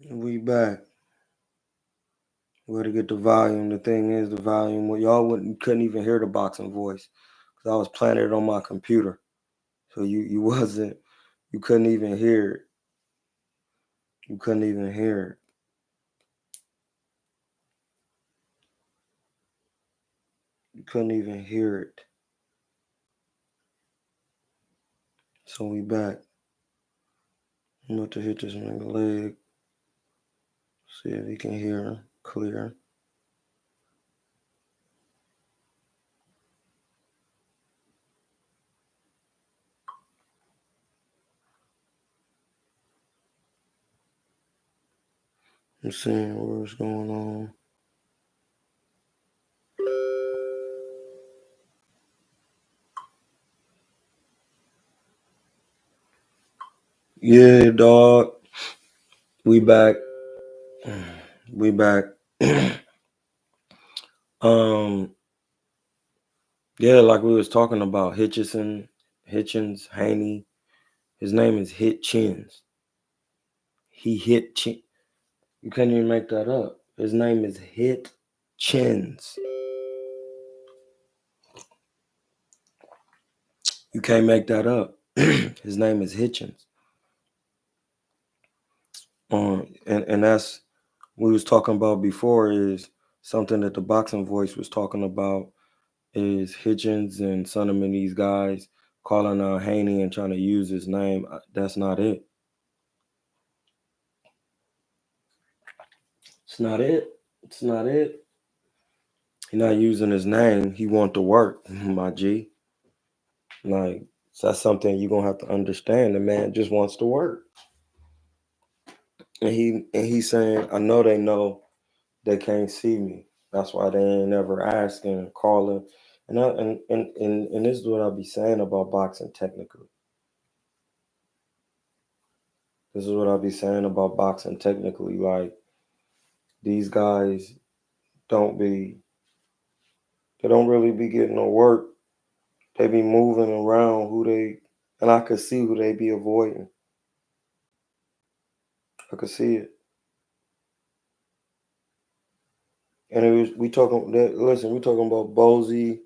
We back. Where to get the volume? The thing is, the volume. Well, y'all couldn't even hear the boxing voice because I was playing it on my computer. So you wasn't. You couldn't even hear it. You couldn't even hear it. You couldn't even hear it. So we back. I'm about to hit this nigga leg. See if he can hear clear. I'm seeing what's going on. Yeah, dog. We back. We back. um, yeah, like we was talking about Hitchens, Haney. His name is Hitchens. He hit chin. You can't even make that up. His name is Hitchens. You can't make that up. His name is Hitchens. And that's we was talking about before is something that the boxing voice was talking about is Hitchens and Son of these guys calling out Haney and trying to use his name. That's not it. It's not it. It's not it. He's not using his name. He want to work, my G. Like that's something you're gonna have to understand. The man just wants to work. And he's saying, I know they can't see me. That's why they ain't ever asking and calling. And this is what I'll be saying about boxing technically. This is what I'll be saying about boxing technically. Like these guys don't be they don't really be getting no work. They be moving around and I could see who they be avoiding. I could see it. And it was we talking that listen, we talking about Bozy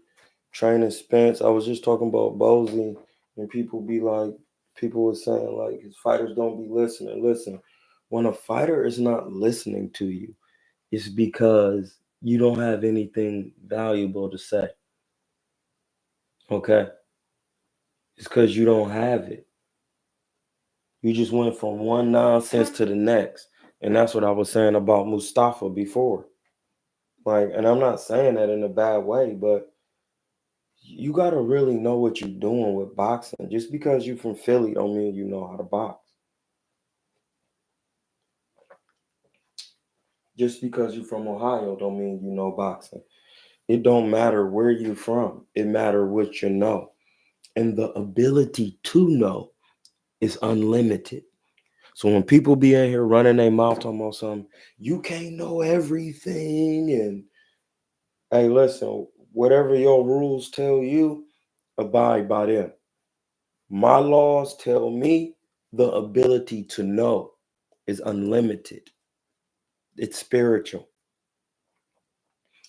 training Spence. I was just talking about Bozy and people were saying like his fighters don't be listening. Listen, when a fighter is not listening to you, it's because you don't have anything valuable to say. Okay? It's because you don't have it. You just went from one nonsense to the next. And that's what I was saying about Mustafa before. Like, and I'm not saying that in a bad way, but you gotta really know what you're doing with boxing. Just because you're from Philly don't mean you know how to box. Just because you're from Ohio don't mean you know boxing. It don't matter where you're from. It matter what you know. And the ability to know is unlimited. So when people be in here running their mouth talking about something, you can't know everything. And hey, listen, whatever your rules tell you, abide by them. My laws tell me the ability to know is unlimited. It's spiritual.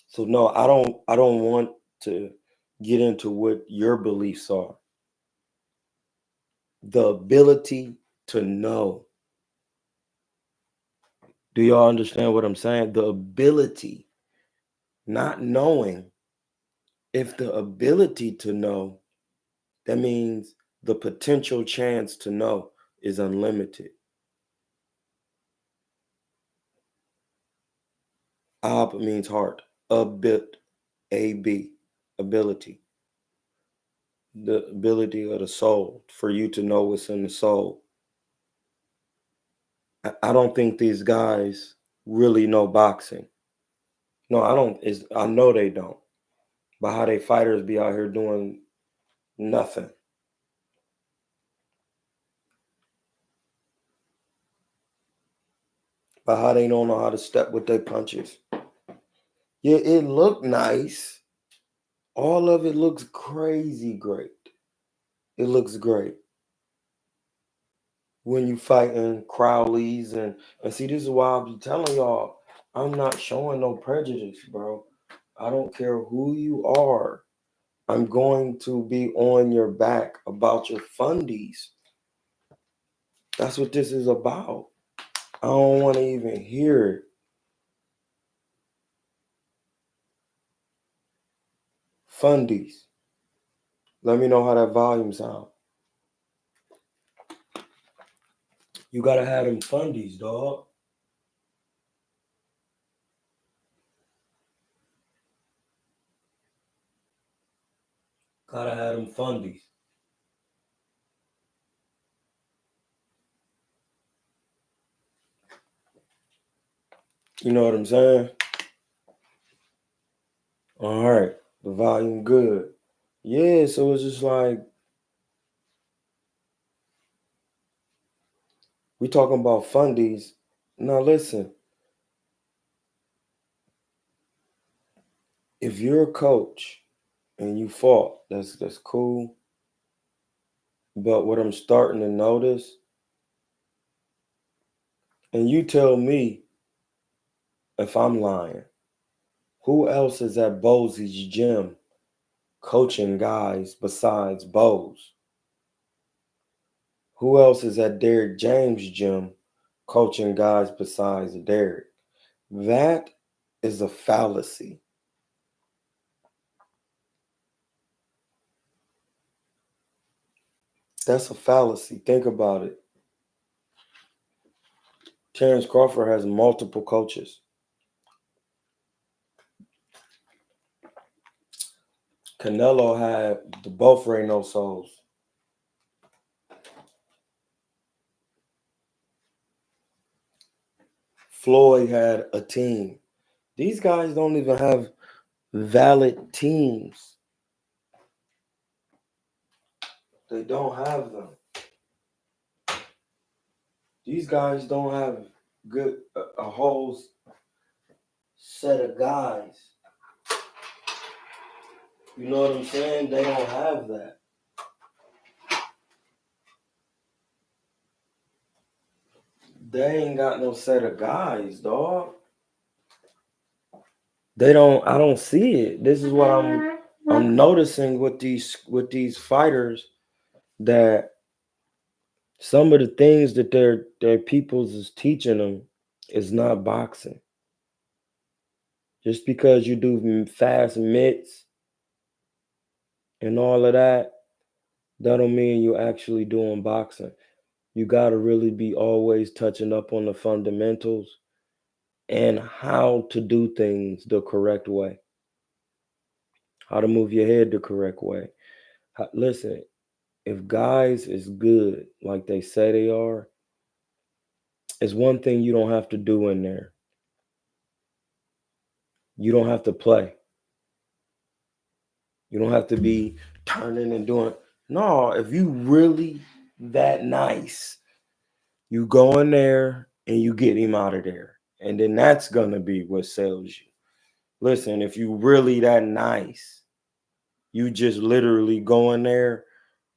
So no, I don't want to get into what your beliefs are. The ability to know. Do y'all understand what I'm saying? The ability, not knowing. If the ability to know, that means the potential chance to know is unlimited. Ab means heart. A-B, ability. The ability of the soul, for you to know what's in the soul. I don't think these guys really know boxing. No, I don't. I know they don't. But how they fighters be out here doing nothing. But how they don't know how to step with their punches. Yeah, it looked nice. All of it looks crazy great. It looks great. when you fighting Crowleys and see, this is why I'll be telling y'all, I'm not showing no prejudice, bro. I don't care who you are. I'm going to be on your back about your fundies. That's what this is about. I don't want to even hear it. Fundies. Let me know how that volume sound. You gotta have them fundies, dog. Gotta have them fundies. You know what I'm saying? All right, the volume good. Yeah, so it's just like we talking about fundies. Now listen, if you're a coach and you fought, that's cool. But what I'm starting to notice, and you tell me if I'm lying, who else is at Bosey's gym coaching guys besides Bose? Who else is at Derrick James' gym coaching guys besides Derrick? That is a fallacy. That's a fallacy. Think about it. Terrence Crawford has multiple coaches. Canelo had the both Reno Souls. Floyd had a team. These guys don't even have valid teams. They don't have them. These guys don't have good a whole set of guys. You know what I'm saying? They don't have that. They ain't got no set of guys, dog. They don't. I don't see it. This is what I'm noticing with these fighters, that some of the things that their peoples is teaching them is not boxing. Just because you do fast mitts and all of that, that don't mean you're actually doing boxing. You got to really be always touching up on the fundamentals and how to do things the correct way, how to move your head the correct way. Listen, if guys is good like they say they are, it's one thing you don't have to do in there. You don't have to play. You don't have to be turning and doing. No, if you really that nice, you go in there and you get him out of there. And then that's gonna be what sells you. Listen, if you really that nice, you just literally go in there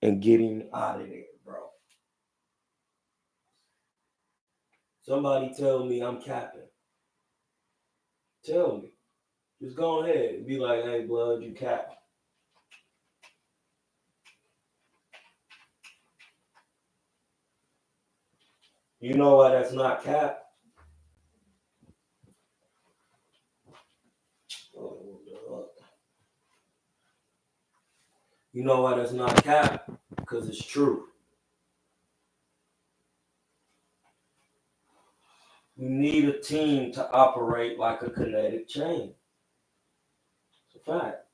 and get him out of there, bro. Somebody tell me I'm capping. Tell me. Just go ahead and be like, hey, blood, you cap. You know why that's not cap? You know why that's not cap? Because it's true. You need a team to operate like a kinetic chain. It's a fact.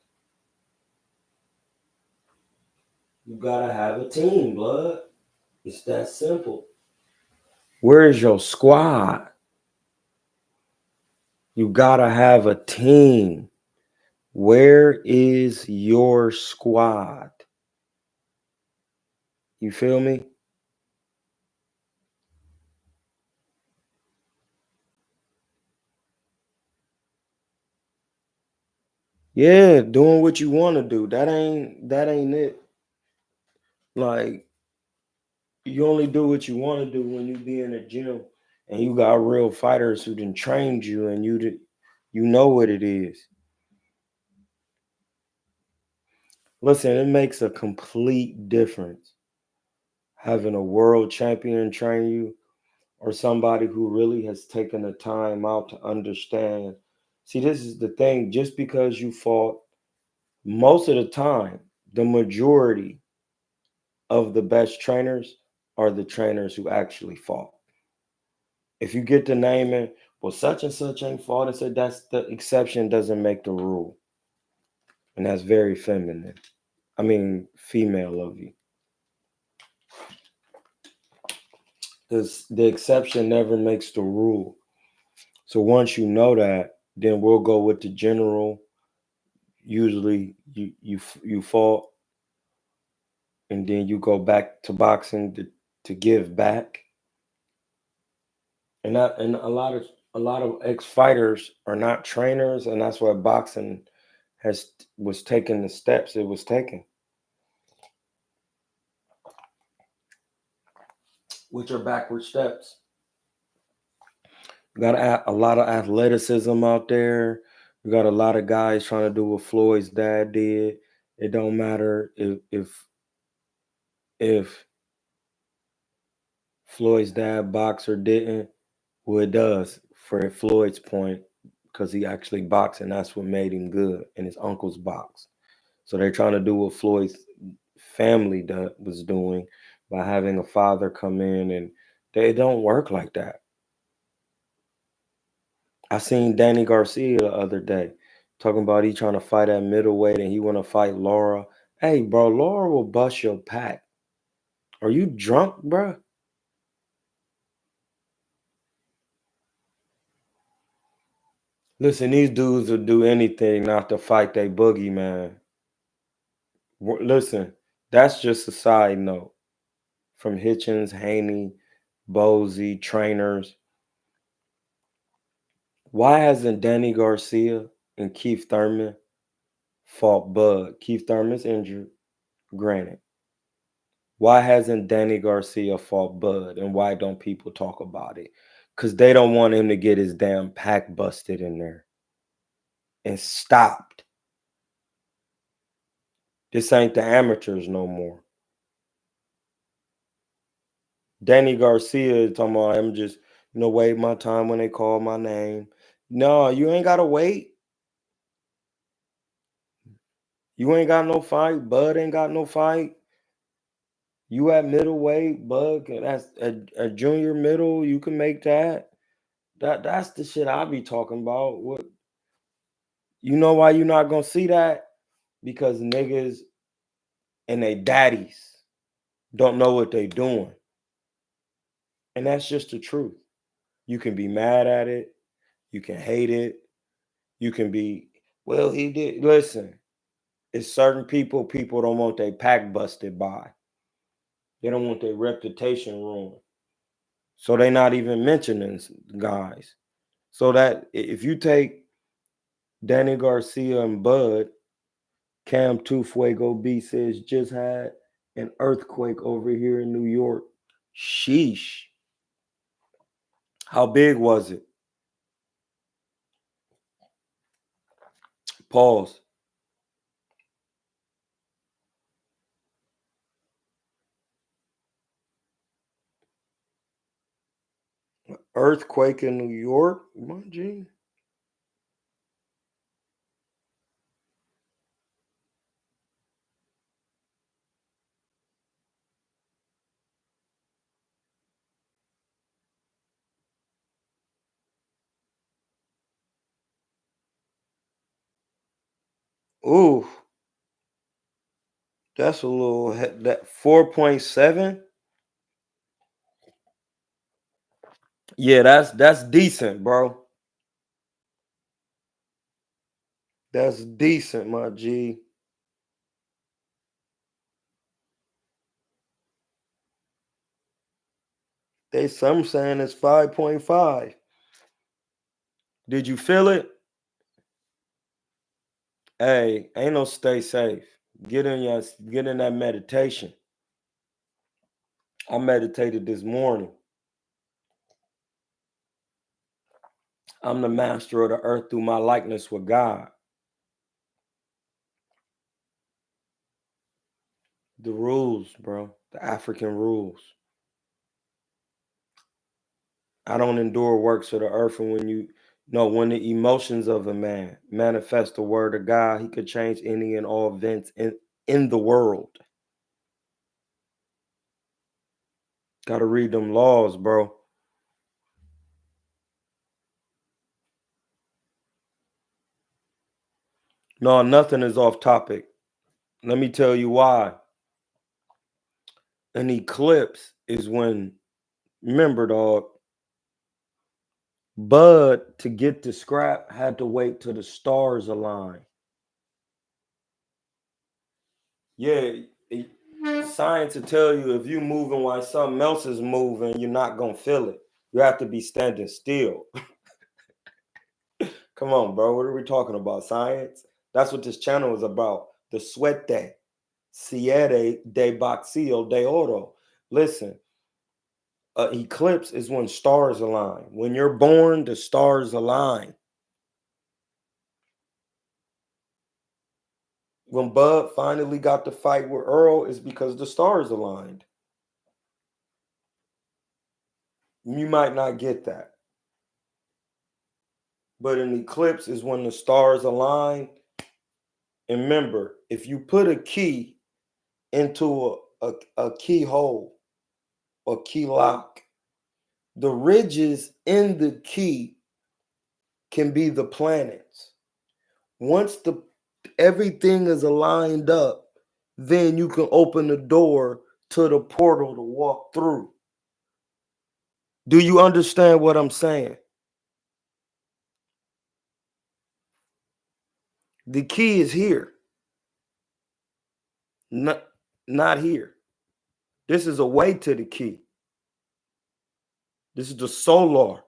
You gotta have a team, blood. It's that simple. Where is your squad? You gotta have a team. Where is your squad? You feel me? Yeah, doing what you want to do. That ain't it. Like, You only do what you want to do when you be in a gym and you got real fighters who done trained you and you know what it is. Listen, it makes a complete difference having a world champion train you or somebody who really has taken the time out to understand. See, this is the thing. Just because you fought, most of the time, the majority of the best trainers are the trainers who actually fought. If you get the naming, well, such and such ain't fought, and said that's the exception doesn't make the rule. And that's very feminine. I mean, female of you. Because the exception never makes the rule. So once you know that, then we'll go with the general. Usually you fought and then you go back to boxing to give back. And a lot of ex-fighters are not trainers, and that's why boxing was taking the steps it was taking, which are backward steps. You got a lot of athleticism out there. You got a lot of guys trying to do what Floyd's dad did. It don't matter if Floyd's dad boxed or didn't. Well, it does for Floyd's point because he actually boxed, and that's what made him good. And his uncle's boxed, so they're trying to do what Floyd's family was doing by having a father come in, and they don't work like that. I seen Danny Garcia the other day talking about he trying to fight at middleweight and he want to fight Laura. Hey, bro, Laura will bust your pack. Are you drunk, bro? Listen, these dudes will do anything not to fight they boogeyman. Listen, that's just a side note from Hitchens, Haney, Bosey, trainers. Why hasn't Danny Garcia and Keith Thurman fought Bud? Keith Thurman's injured, granted. Why hasn't Danny Garcia fought Bud, and why don't people talk about it? Because they don't want him to get his damn pack busted in there and stopped. This ain't the amateurs no more. Danny Garcia is talking about I'm just, wait my time when they call my name. No, you ain't gotta wait. You ain't got no fight. Bud ain't got no fight. You at middleweight, Bud, that's a junior middle. You can make that. That's the shit I be talking about. What you know why you not gonna see that? Because niggas and they daddies don't know what they doing. And that's just the truth. You can be mad at it, you can hate it, you can be, well, he did. Listen, it's certain people don't want their pack busted by. They don't want their reputation ruined. So they not even mentioning guys. So that if you take Danny Garcia and Bud, Cam Two Fuego B says just had an earthquake over here in New York. Sheesh. How big was it? Pause. Earthquake in New York? My G. Ooh, that's a little that 4.7. Yeah, that's decent, bro. That's decent, my G. Some saying it's 5.5. Did you feel it? Hey, ain't no stay safe. Get in that meditation. I meditated this morning. I'm the master of the earth through my likeness with God. The rules, bro. The African rules. I don't endure works of the earth. And when the emotions of a man manifest the word of God, he could change any and all events in the world. Gotta read them laws, bro. No, nothing is off topic. Let me tell you why. An eclipse is when, remember, dog, Bud, to get the scrap, had to wait till the stars align. Yeah, science will tell you if you're moving while something else is moving, you're not going to feel it. You have to be standing still. Come on, bro. What are we talking about? Science? That's what this channel is about. The suete, siete de boxeo de oro. Listen, an eclipse is when stars align. When you're born, the stars align. When Bud finally got to fight with Earl, it's because the stars aligned. You might not get that. But an eclipse is when the stars align. And remember, if you put a key into a keyhole or key lock, the ridges in the key can be the planets. Once everything is aligned up, then you can open the door to the portal to walk through. Do you understand what I'm saying? The key is here, not here. This is a way to the key. This is the solar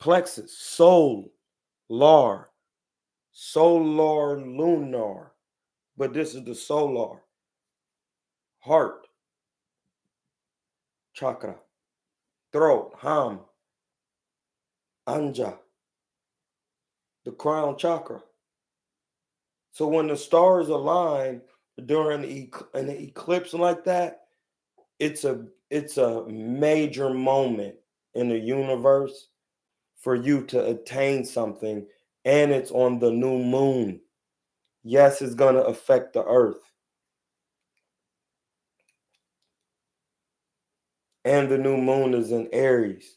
plexus, solar lunar. But this is the solar heart chakra, throat, ham, anja, the crown chakra. So when the stars align during an eclipse like that, it's a major moment in the universe for you to attain something, and it's on the new moon. Yes, it's going to affect the earth. And the new moon is in Aries.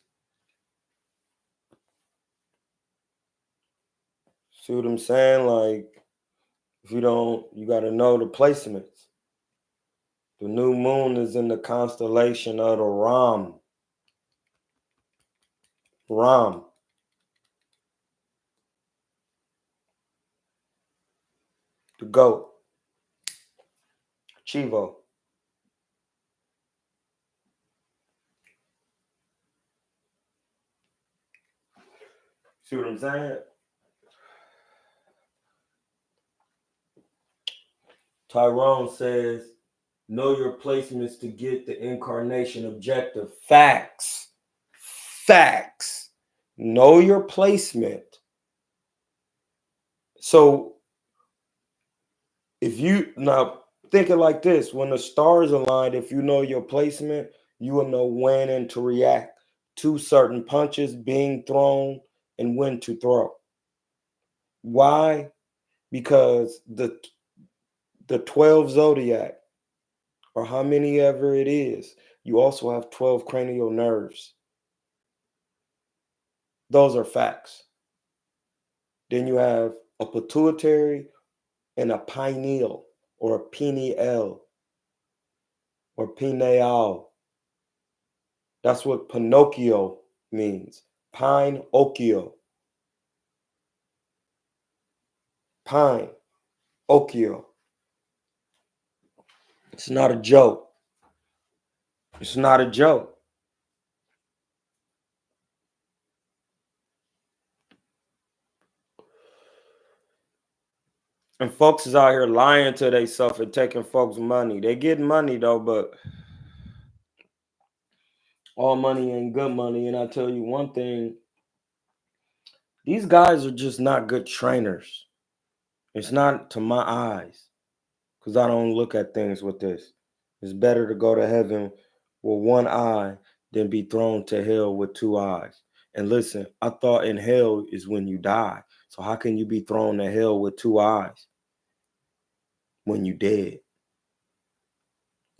See what I'm saying? Like, if you don't, you got to know the placements. The new moon is in the constellation of the Ram. Ram. The goat. Chivo. See what I'm saying? Tyrone says, know your placements to get the incarnation objective. Facts. Facts. Know your placement. So if you now think it like this, when the stars align, if you know your placement, you will know when and to react to certain punches being thrown and when to throw. Why? Because the 12 zodiac, or how many ever it is, you also have 12 cranial nerves. Those are facts. Then you have a pituitary and a pineal, or a pineal, or pineal. That's what Pinocchio means. Pine-occhio. Pine, occhio. It's not a joke. It's not a joke. And folks is out here lying to themselves and taking folks' money. They getting money though, but All money ain't good money. And I tell you one thing, these guys are just not good trainers. It's not to my eyes, because I don't look at things with this. It's better to go to heaven with one eye than be thrown to hell with two eyes. And listen, I thought in hell is when you die. So how can you be thrown to hell with two eyes when you dead?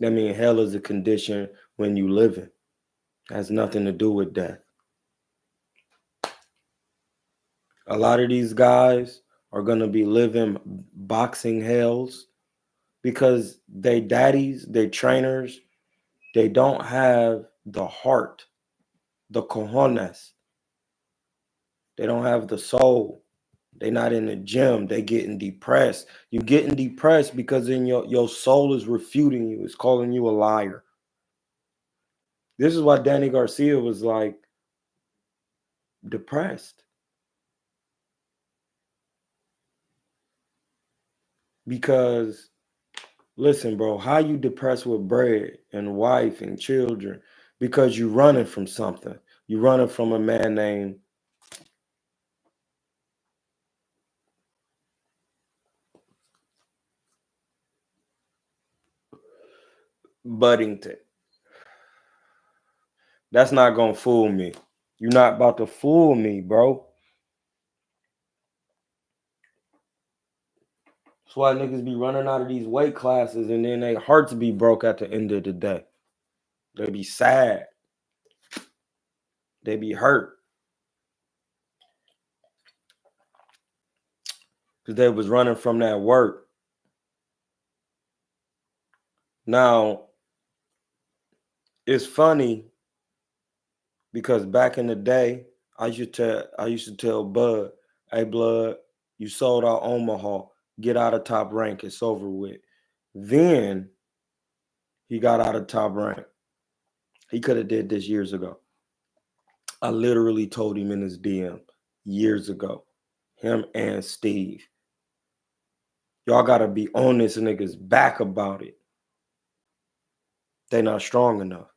That means hell is a condition when you living. It has nothing to do with death. A lot of these guys are gonna be living boxing hells because they daddies, they trainers, they don't have the heart, the cojones. They don't have the soul. They not in the gym. They getting depressed. You getting depressed because in your soul is refuting you. It's calling you a liar. This is why Danny Garcia was like depressed. Because listen, bro, how you depressed with bread and wife and children? Because you running from something. You running from a man named Buddington. That's not gonna fool me. You're not about to fool me, bro. That's why niggas be running out of these weight classes and then their hearts be broke at the end of the day. They be sad. They be hurt. Because they was running from that work. Now, it's funny because back in the day, I used to tell Bud, hey Blood, you sold out Omaha. Get out of Top Rank. It's over with. Then he got out of Top Rank. He could have did this years ago. I literally told him in his DM years ago. Him and Steve. Y'all gotta be on this nigga's back about it. They not strong enough.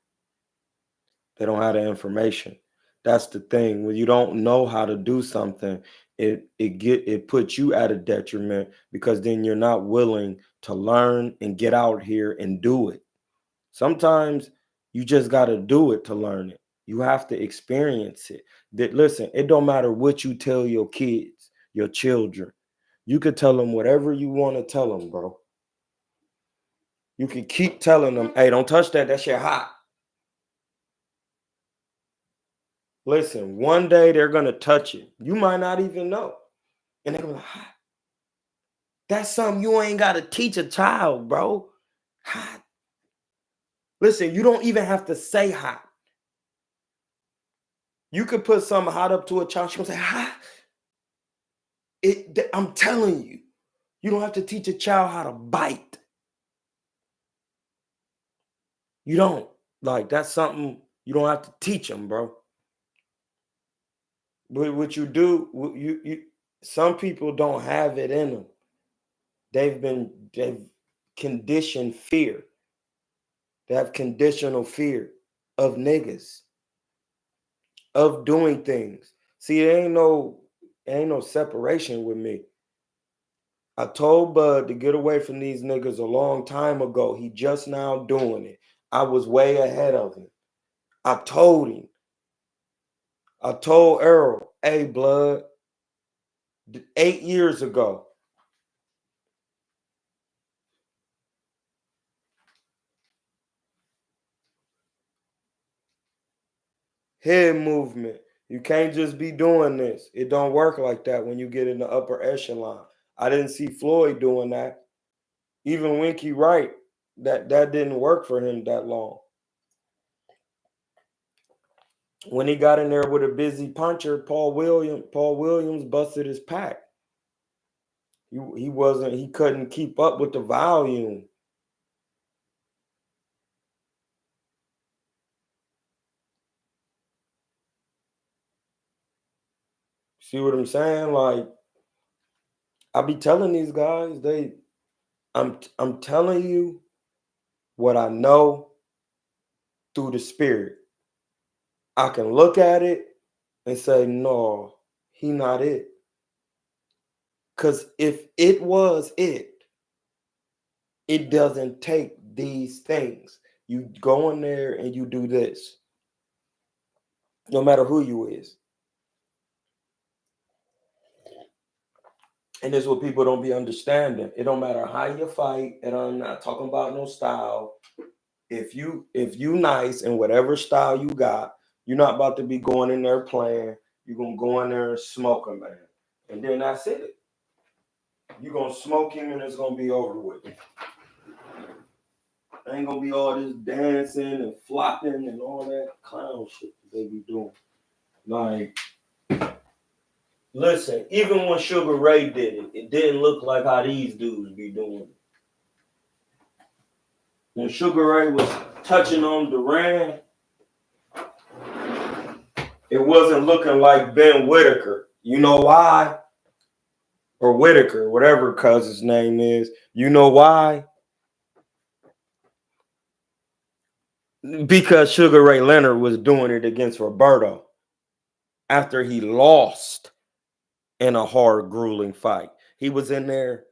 They don't have the information. That's the thing. When you don't know how to do something, it puts you at a detriment because then you're not willing to learn and get out here and do it. Sometimes you just gotta do it to learn it. You have to experience it. That listen, it don't matter what you tell your kids, your children. You could tell them whatever you want to tell them, bro. You can keep telling them, hey, don't touch that. That shit hot. Listen, one day they're gonna touch it. You might not even know. And they're gonna be like, hot. That's something you ain't gotta teach a child, bro. Hot. Listen, you don't even have to say hot. You could put something hot up to a child, she's gonna say, hot. I'm telling you, you don't have to teach a child how to bite. You don't. Like, that's something you don't have to teach them, bro. But what you do, some people don't have it in them. They've conditioned fear. They have conditional fear of niggas, of doing things. See, there ain't no separation with me. I told Bud to get away from these niggas a long time ago. He just now doing it. I was way ahead of him. I told him. I told Earl, hey, Blood, 8 years ago. Head movement. You can't just be doing this. It don't work like that when you get in the upper echelon. I didn't see Floyd doing that. Even Winky Wright, that didn't work for him that long. When he got in there with a busy puncher, Paul Williams busted his pack. He couldn't keep up with the volume. See what I'm saying? Like, I be telling these guys, I'm telling you what I know through the spirit. I can look at it and say, no, he not it. Because if it was it, it doesn't take these things. You go in there and you do this, no matter who you is. And this is what people don't be understanding. It don't matter how you fight, and I'm not talking about no style. If you nice in whatever style you got, you're not about to be going in there playing. You're gonna go in there and smoke him, man. And then that's it. You're gonna smoke him and it's gonna be over with. Ain't gonna be all this dancing and flopping and all that clown shit that they be doing. Like, listen, even when Sugar Ray did it, it didn't look like how these dudes be doing it. When Sugar Ray was touching on Duran, it wasn't looking like Ben Whitaker. You know why? Or Whitaker, whatever cousin's name is. You know why? Because Sugar Ray Leonard was doing it against Roberto after he lost in a hard, grueling fight. He was in there.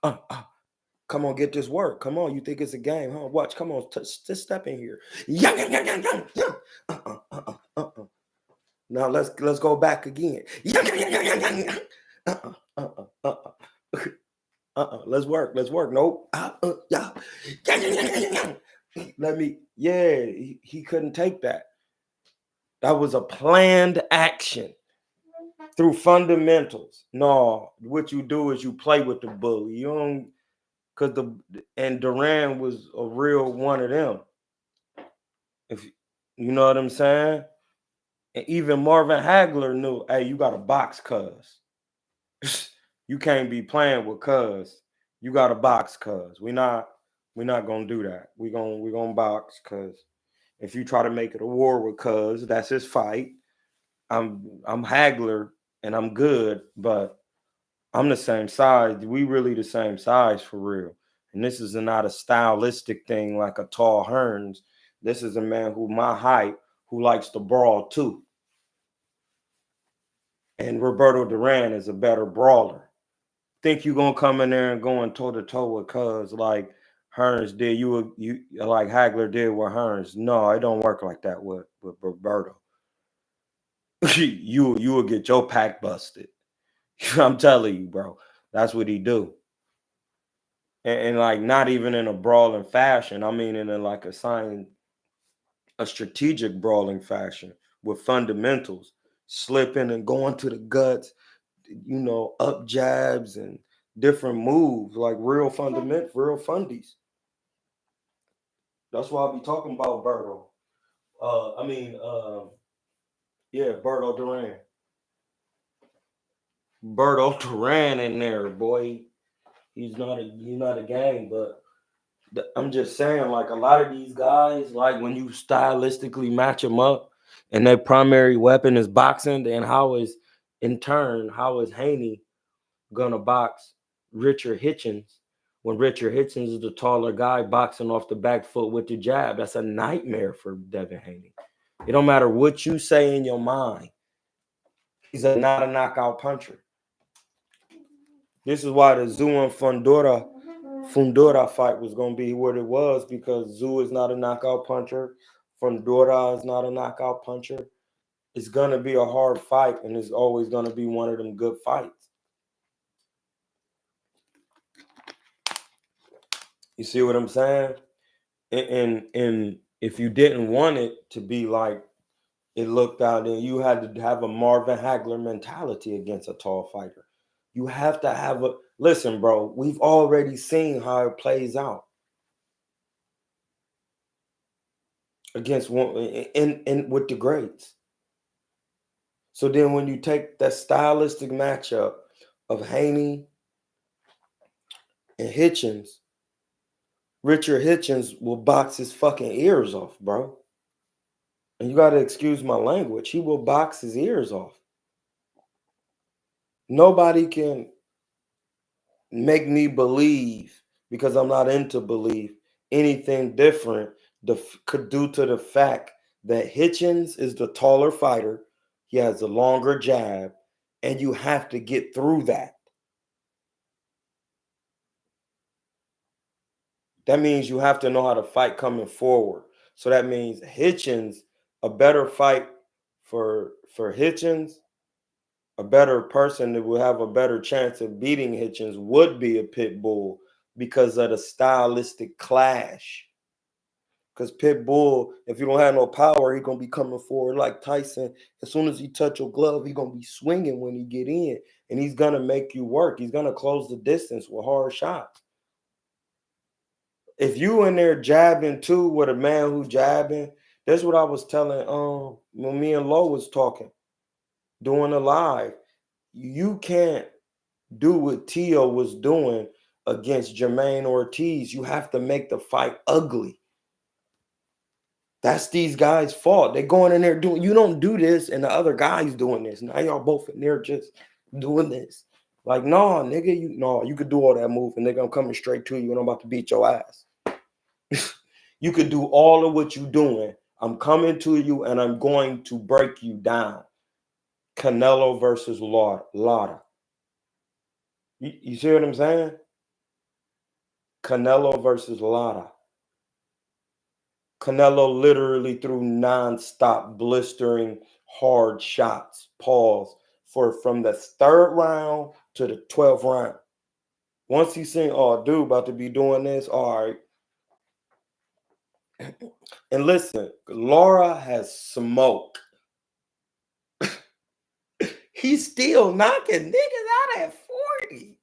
Come on, get this work. Come on, you think it's a game, huh? Watch, come on, just step in here. Now let's go back again. Let's work. Nope. Let me. Yeah, he couldn't take that. That was a planned action through fundamentals. No, what you do is you play with the bully. You don't, because and Duran was a real one of them. If you know what I'm saying. And even Marvin Hagler knew, hey, you got to box, cuz. You can't be playing with cuz. You got to box, cuz. We're not gonna do that. We're gonna box, cuz. If you try to make it a war with cuz, that's his fight. I'm Hagler and I'm good, but I'm the same size. We really the same size for real. And this is not a stylistic thing like a tall Hearns. This is a man who my height who likes to brawl too. And Roberto Duran is a better brawler. Think you gonna come in there and going toe to toe with cuz like Hearns did, you like Hagler did with Hearns. No, it don't work like that with Roberto. you will get your pack busted. I'm telling you, bro. That's what he do. And like not even in a brawling fashion. I mean in a strategic brawling fashion with fundamentals, slipping and going to the guts, up jabs and different moves, like real fundies. That's why I be talking about Berto. Berto Duran. Berto Duran in there, boy. He's not a gang, but I'm just saying, like a lot of these guys, like when you stylistically match them up, and their primary weapon is boxing, then how is Haney gonna box Richard Hitchens when Richard Hitchens is the taller guy boxing off the back foot with the jab? That's a nightmare for Devin Haney. It don't matter what you say in your mind. He's not a knockout puncher. This is why the Zoo and Fundora fight was going to be what it was, because Zoo is not a knockout puncher. Fundora is not a knockout puncher. It's going to be a hard fight, and it's always going to be one of them good fights. You see what I'm saying? And if you didn't want it to be like it looked out, then you had to have a Marvin Hagler mentality against a tall fighter. You have to have listen, bro, we've already seen how it plays out against one in with the greats. So then when you take that stylistic matchup of Haney and Hitchens, Richard Hitchens will box his fucking ears off, bro. And you got to excuse my language. He will box his ears off. Nobody can make me believe, because I'm not into belief, anything different due to the fact that Hitchens is the taller fighter. He has a longer jab, and you have to get through that. That means you have to know how to fight coming forward. So that means Hitchens, a better fight for Hitchens, a better person that will have a better chance of beating Hitchens would be a Pitbull because of the stylistic clash. Because Pitbull, if you don't have no power, he gonna be coming forward like Tyson. As soon as he touch your glove, he gonna be swinging when he get in, and he's gonna make you work. He's gonna close the distance with hard shots. If you in there jabbing too with a man who jabbing, that's what I was telling when me and Lo was talking, doing a live. You can't do what Tio was doing against Jermaine Ortiz. You have to make the fight ugly. That's these guys' fault. They going in there doing, you don't do this, and the other guy's doing this. Now y'all both in there just doing this. Like, no, nigga, you could do all that move, and nigga, I'm coming straight to you, and I'm about to beat your ass. You could do all of what you doing. I'm coming to you, and I'm going to break you down. Canelo versus Lara. You see what I'm saying? Canelo versus Lara. Canelo literally threw nonstop, blistering, hard shots, pause, from the third round to the 12th round. Once he seen, oh, dude, about to be doing this, all right. And listen, Lara has smoke. He's still knocking niggas out at 40.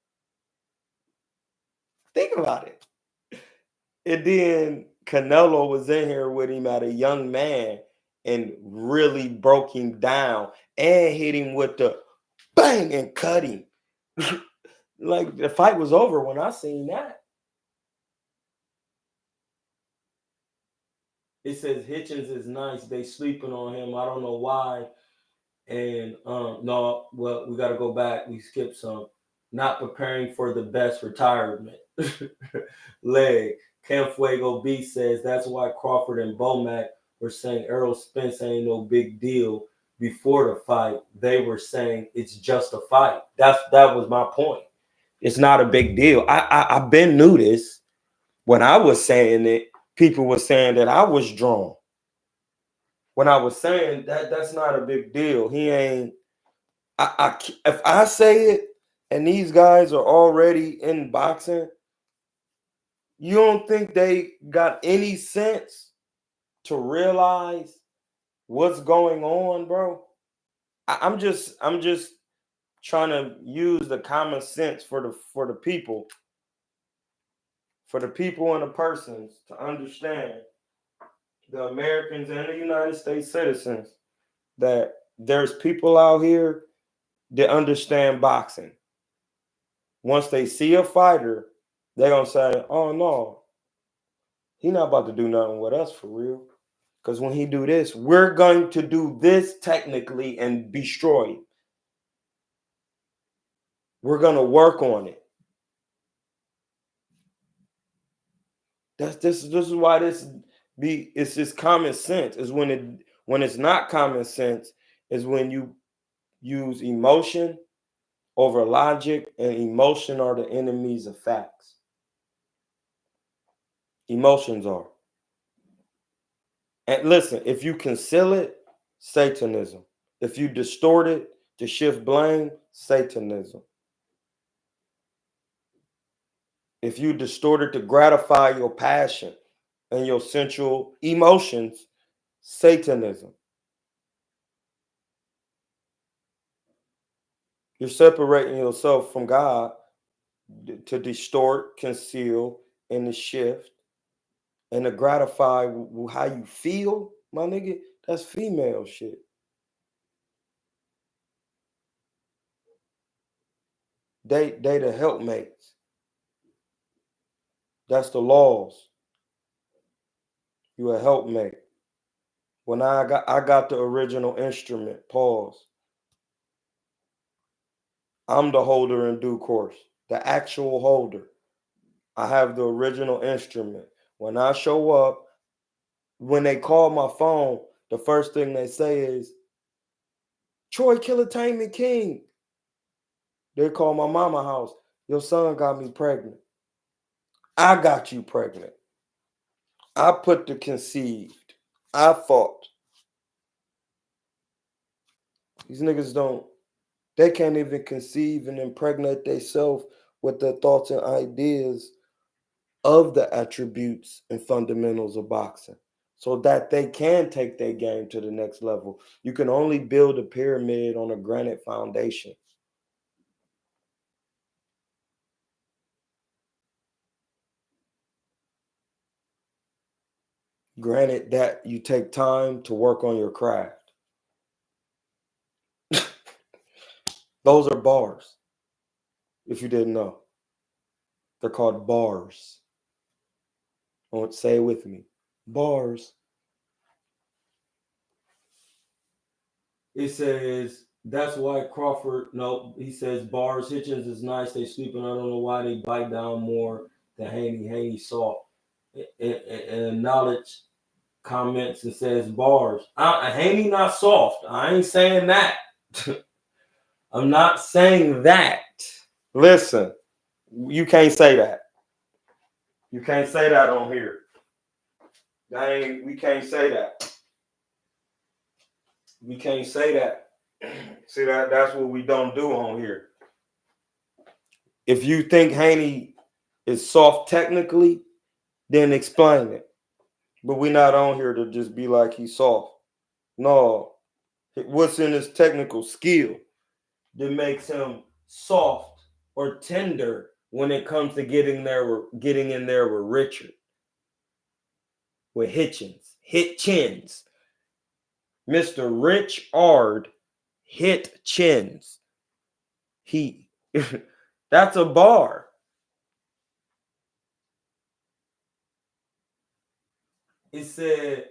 Think about it. And then Canelo was in here with him at a young man and really broke him down and hit him with the bang and cut him. Like the fight was over when I seen that. It says Hitchens is nice. They sleeping on him. I don't know why. And no, well, we got to go back. We skipped some. Not preparing for the best retirement. Leg. Cam Fuego B says that's why Crawford and Bomac were saying Errol Spence ain't no big deal before the fight. They were saying it's just a fight. That was my point. It's not a big deal. I've been knew this. When I was saying it, people were saying that I was drawn. When I was saying that's not a big deal. He ain't. If I say it and these guys are already in boxing, you don't think they got any sense to realize what's going on, bro? I'm just trying to use the common sense for the people, and the persons to understand, the Americans and the United States citizens, that there's people out here that understand boxing. Once they see a fighter, they're gonna say, "Oh no, he not about to do nothing with us for real." Because when he do this, we're going to do this technically and destroy him. We're gonna work on it. This is why it's just common sense. Is when it's not common sense is when you use emotion over logic, and emotion are the enemies of facts. Emotions are. And listen, if you conceal it, Satanism. If you distort it to shift blame, Satanism. If you distort it to gratify your passion and your sensual emotions, Satanism. You're separating yourself from God to distort, conceal, and to shift, and to gratify how you feel, my nigga. That's female shit. They the helpmates. That's the laws. You a helpmate. When I got the original instrument, pause. I'm the holder in due course, the actual holder. I have the original instrument. When I show up, when they call my phone, the first thing they say is, Troy Kilatainment King. They call my mama house. Your son got me pregnant. I got you pregnant. I put the conceived. I fought. These niggas they can't even conceive and impregnate themselves with the thoughts and ideas of the attributes and fundamentals of boxing so that they can take their game to the next level. You can only build a pyramid on a granite foundation. Granted that you take time to work on your craft. Those are bars, if you didn't know. They're called bars. I want to say it with me. Bars. It says, that's why Crawford, no, he says bars, Hitchens is nice, they sleeping, I don't know why they bite down more than Haney soft. And knowledge comments and says bars. Haney not soft. I ain't saying that. I'm not saying that. Listen, you can't say that. You can't say that on here. We can't say that. We can't say that. See, that's what we don't do on here. If you think Haney is soft technically, then explain it. But we're not on here to just be like he's soft. No. What's in his technical skill that makes him soft or tender when it comes to getting in there with Richard, with Hitchens, Mr. Richard Hitchens. That's a bar. It said,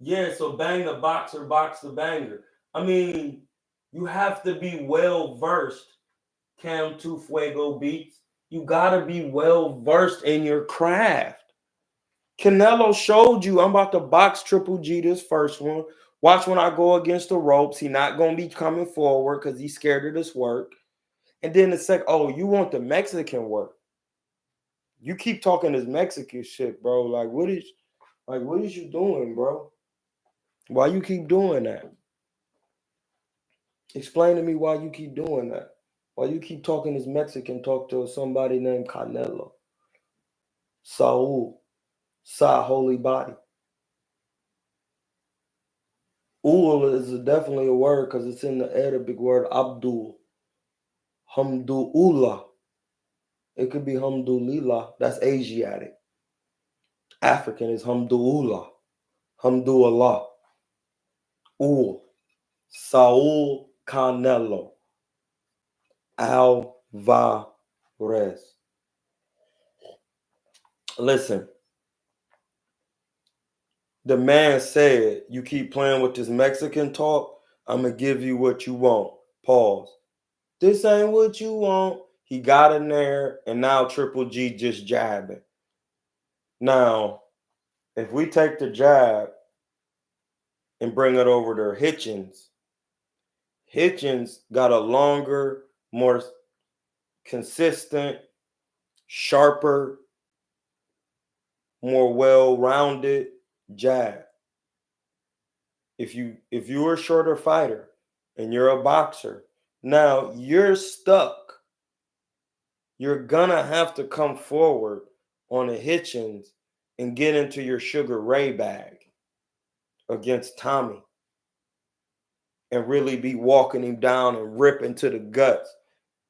yeah, so bang the boxer, box the banger. I mean, you have to be well versed, Cam Two Fuego Beats. You gotta be well versed in your craft. Canelo showed you, I'm about to box Triple G this first one. Watch when I go against the ropes. He not gonna be coming forward because he's scared of this work. And then the second, oh, you want the Mexican work? You keep talking this Mexican shit, bro. What is you doing, bro? Why you keep doing that? Explain to me why you keep doing that. Why you keep talking this Mexican talk to somebody named Canelo? Saul. Sa holy body. Ul is definitely a word because it's in the Arabic word Abdul. Hamdulillah. It could be Hamdulillah. That's Asiatic. African is Hamdulillah. Hamdulillah. Ul. Saul Canelo Alvarez. Listen. The man said, you keep playing with this Mexican talk, I'm going to give you what you want. Pause. This ain't what you want. He got in there, and now Triple G just jabbing. Now, if we take the jab and bring it over to Hitchens, Hitchens got a longer, more consistent, sharper, more well-rounded jab. If you're a shorter fighter and you're a boxer, now you're stuck. You're gonna have to come forward on a Hitchens and get into your Sugar Ray bag against Tommy and really be walking him down and rip into the guts.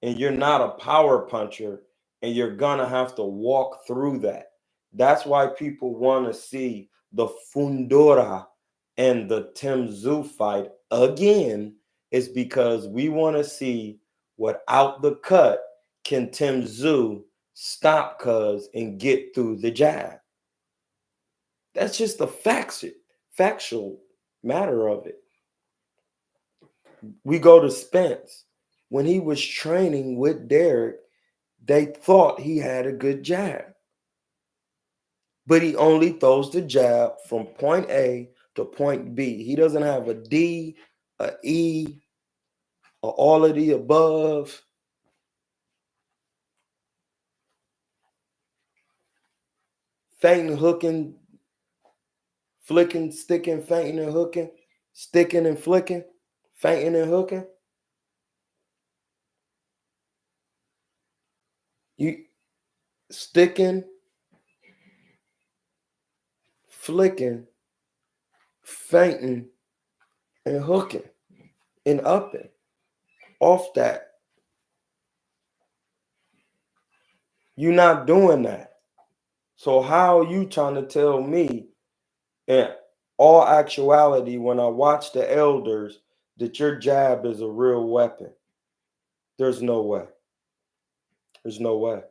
And you're not a power puncher, and you're gonna have to walk through that. That's why people want to see the Fundora and the Tim Tszyu fight again, is because we want to see without the cut, can Tim Tszyu stop Cuz and get through the jab. That's just the factual matter of it. We go to Spence. When he was training with Derek, they thought he had a good jab. but he only throws the jab from point A to point B. He doesn't have a D, a E, or all of the above. Feinting, hooking, flicking, sticking, feinting and hooking, sticking and flicking, feinting and hooking. You sticking, flicking, feinting, and hooking and upping off that. You're not doing that. So how are you trying to tell me in all actuality when I watch the elders that your jab is a real weapon? There's no way. There's no way.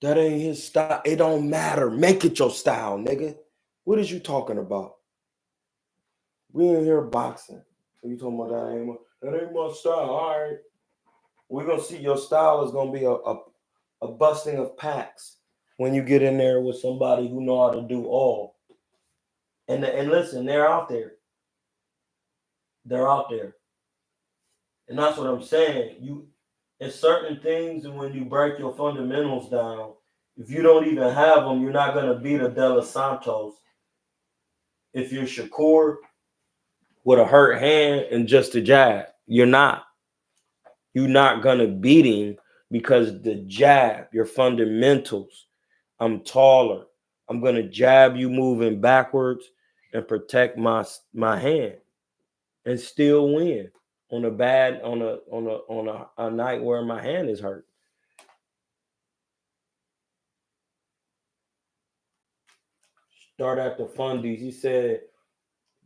That ain't his style. It don't matter. Make it your style, nigga. What is you talking about? We in here boxing. You talking about that ain't my style. All right. We're gonna see your style is gonna be a busting of packs when you get in there with somebody who know how to do all. And listen, they're out there. They're out there. And that's what I'm saying. It's certain things, and when you break your fundamentals down, if you don't even have them, you're not gonna beat a De Los Santos. If you're Shakur with a hurt hand and just a jab, you're not. You're not gonna beat him because the jab, your fundamentals. I'm taller. I'm gonna jab you moving backwards and protect my hand and still win on a night where my hand is hurt. Start at the fundies. He said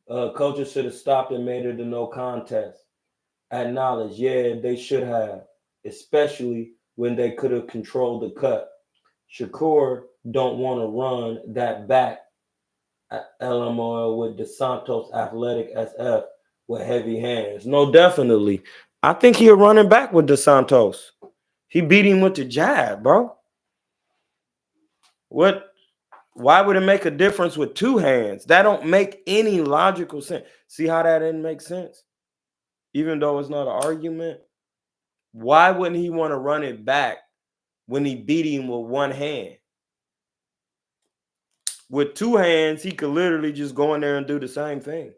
coaches should have stopped and made it a no contest. Acknowledge, yeah, they should have, especially when they could have controlled the cut. Shakur don't want to run that back at LMOL with DeSantos athletic SF with heavy hands. No, definitely. I think he'll running back with DeSantos. He beat him with the jab, bro. What? Why would it make a difference with two hands? That don't make any logical sense. See how that didn't make sense? Even though it's not an argument. Why wouldn't he want to run it back when he beat him with one hand? With two hands, he could literally just go in there and do the same thing.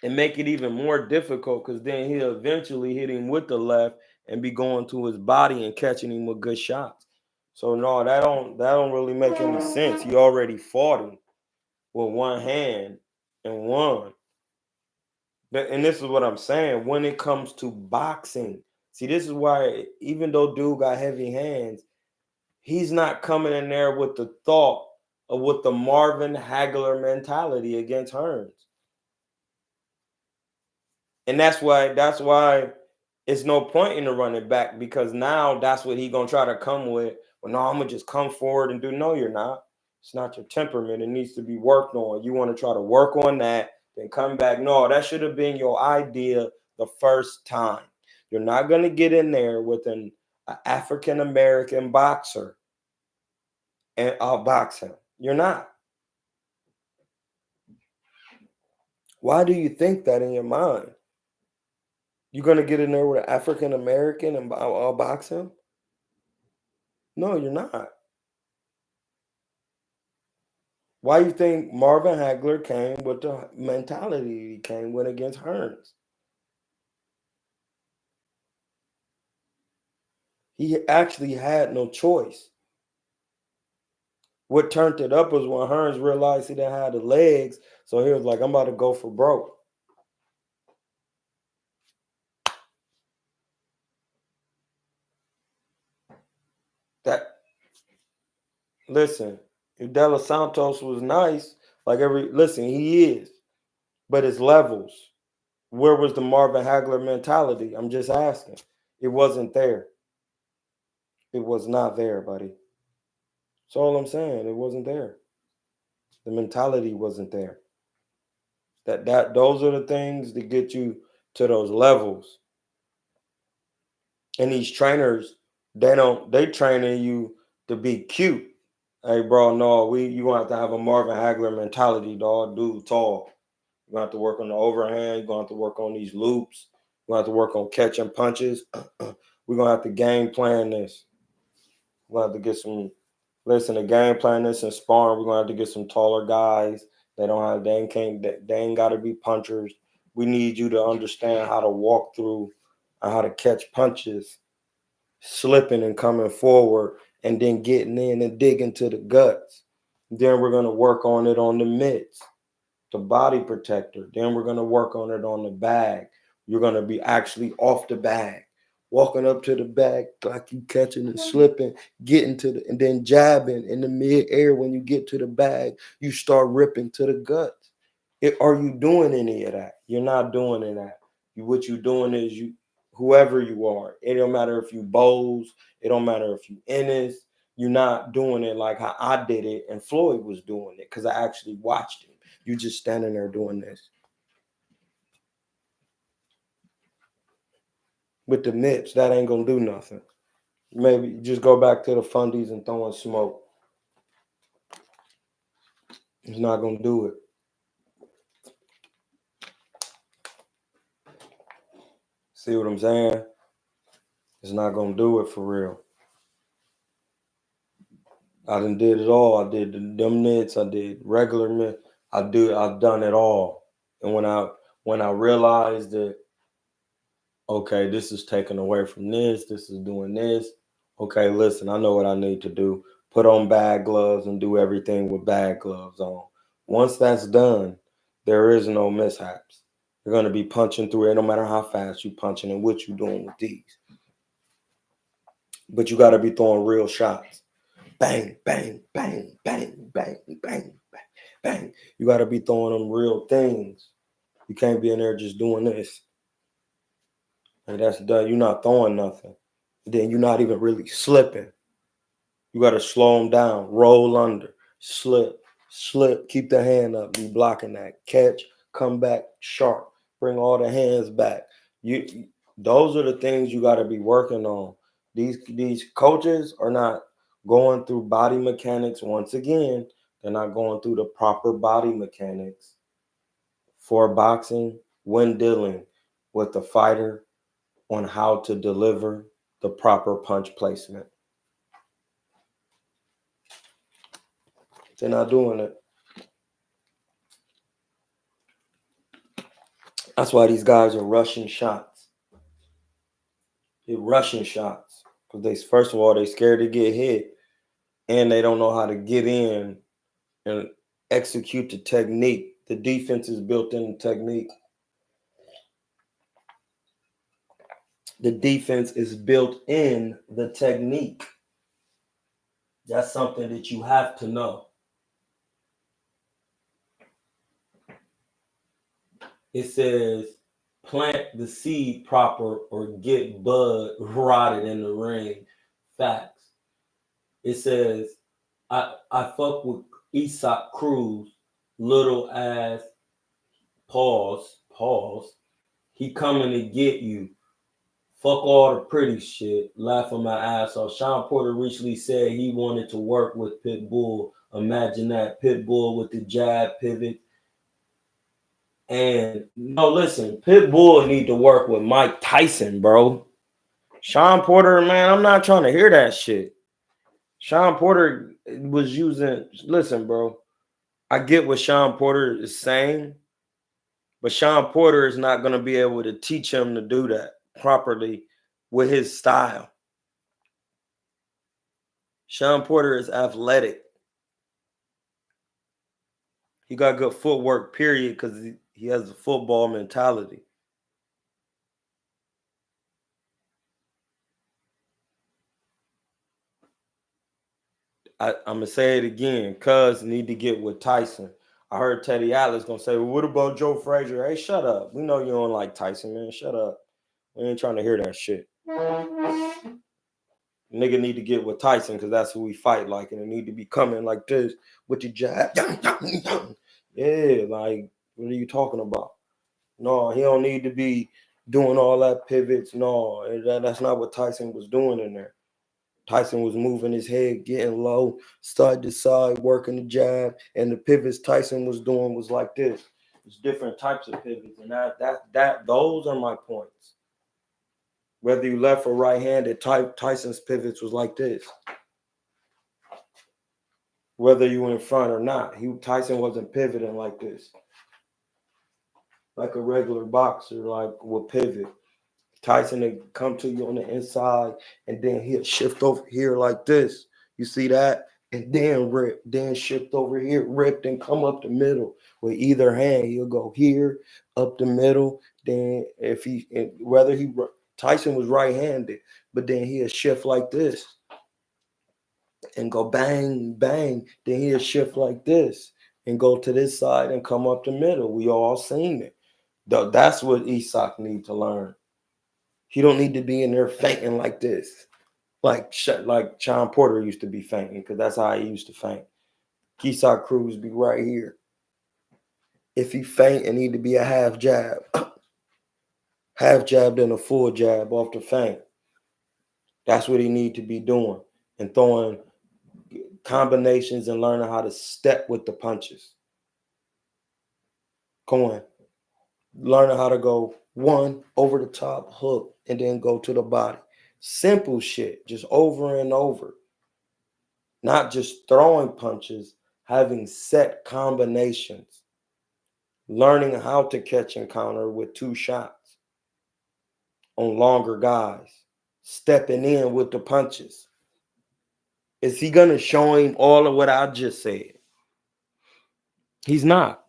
And make it even more difficult because then he'll eventually hit him with the left and be going to his body and catching him with good shots. So no, that don't really make any sense. He already fought him with one hand and won. And this is what I'm saying. When it comes to boxing, see, this is why even though dude got heavy hands, he's not coming in there with the thought of with the Marvin Hagler mentality against Hearns. And that's why it's no point in the running back, because now that's what he gonna try to come with. Well, no, I'm gonna just come forward and do. No, you're not. It's not your temperament. It needs to be worked on. You want to try to work on that, then come back. No, that should have been your idea the first time. You're not gonna get in there with an African American boxer and I'll box him. You're not. Why do you think that in your mind? You're gonna get in there with an African American and I'll box him? No, you're not. Why do you think Marvin Hagler came with the mentality he came with against Hearns? He actually had no choice. What turned it up was when Hearns realized he didn't have the legs, so he was like, I'm about to go for broke. Listen, if De Los Santos was nice, listen, he is, but it's levels. Where was the Marvin Hagler mentality? I'm just asking. It wasn't there. It was not there, buddy. That's all I'm saying. It wasn't there. The mentality wasn't there. Those are the things that get you to those levels. And these trainers They training you to be cute. Hey, bro, no, you gonna have to have a Marvin Hagler mentality, dog. Dude, tall. You're gonna have to work on the overhand. You're gonna have to work on these loops. You're gonna have to work on catching punches. We're gonna have to game plan this. We're gonna have to get some listen to game plan this and sparring. We're gonna have to get some taller guys. They ain't gotta be punchers. We need you to understand how to walk through and how to catch punches, slipping and coming forward, and then getting in and digging to the guts. Then we're gonna work on it on the mitts, the body protector. Then we're going to work on it on the bag. You're going to be actually off the bag, walking up to the bag like you catching and slipping, getting to the, and then jabbing in the mid-air. When you get to the bag, you start ripping to the guts. Are you doing any of that? You're not doing any of that. What you're doing is whoever you are. It don't matter if you Bose. It don't matter if you Ennis. You're not doing it like how I did it and Floyd was doing it, because I actually watched him. You just standing there doing this. With the mitts, that ain't gonna do nothing. Maybe just go back to the fundies and throwing smoke. It's not gonna do it. See what I'm saying? It's not gonna do it for real. I done did it all. I did them mitts. I did regular mitts. I've done it all. And when I realized that, okay, this is taken away from this. This is doing this. Okay, listen, I know what I need to do. Put on bag gloves and do everything with bag gloves on. Once that's done, there is no mishaps. You're going to be punching through it no matter how fast you're punching and what you're doing with these. But you got to be throwing real shots. Bang, bang, bang, bang, bang, bang, bang, bang. You got to be throwing them real things. You can't be in there just doing this. And that's done. You're not throwing nothing. Then you're not even really slipping. You got to slow them down, roll under, slip, keep the hand up, be blocking that, catch, come back sharp, bring all the hands back. Those are the things you got to be working on. These coaches are not going through body mechanics. Once again, they're not going through the proper body mechanics for boxing when dealing with the fighter on how to deliver the proper punch placement. They're not doing it. That's why these guys are rushing shots. They're rushing shots because first of all, they're scared to get hit, and they don't know how to get in and execute the technique. The defense is built in the technique. The defense is built in the technique. That's something that you have to know. It says plant the seed proper or get bud rotted in the ring. Facts. It says I fuck with Aesop Cruz, little ass pause. He coming to get you. Fuck all the pretty shit. Laughing my ass off. Sean Porter recently said he wanted to work with Pitbull. Imagine that. Pitbull with the jab pivot. And no, listen, Pitbull need to work with Mike Tyson, bro. Sean Porter, man, I'm not trying to hear that shit. Sean Porter was using, listen, bro, I get what Sean Porter is saying, but Sean Porter is not going to be able to teach him to do that properly with his style. Sean Porter is athletic. He got good footwork, period, because he has a football mentality. I'm going to say it again. Cuz need to get with Tyson. I heard Teddy Atlas going to say, well, what about Joe Frazier? Hey, shut up. We know you don't like Tyson, man. Shut up. We ain't trying to hear that shit. Nigga need to get with Tyson because that's who we fight like, and it need to be coming like this with the jab. Yeah, like, what are you talking about? No, he don't need to be doing all that pivots. No, that's not what Tyson was doing in there. Tyson was moving his head, getting low, side to side, working the jab, and the pivots Tyson was doing was like this. There's different types of pivots, and those are my points. Whether you left or right-handed, Tyson's pivots was like this. Whether you were in front or not, Tyson wasn't pivoting like this, like a regular boxer, like will pivot. Tyson would come to you on the inside, and then he'll shift over here like this. You see that? And then rip, then shift over here, rip, and come up the middle with either hand. He'll go here, up the middle. Then Tyson was right-handed, but then he'll shift like this and go bang, bang. Then he'll shift like this and go to this side and come up the middle. We all seen it. That's what Isak need to learn. He don't need to be in there fainting like this, like Sean Porter used to be fainting, because that's how he used to faint. Isak Cruz be right here. If he faint, it need to be a half jab, half jab then a full jab off the feint. That's what he need to be doing, and throwing combinations and learning how to step with the punches. Learning how to go one over the top hook and then go to the body. Simple shit, just over and over. Not just throwing punches, having set combinations. Learning how to catch and counter with 2 shots on longer guys. Stepping in with the punches. Is he going to show him all of what I just said? He's not.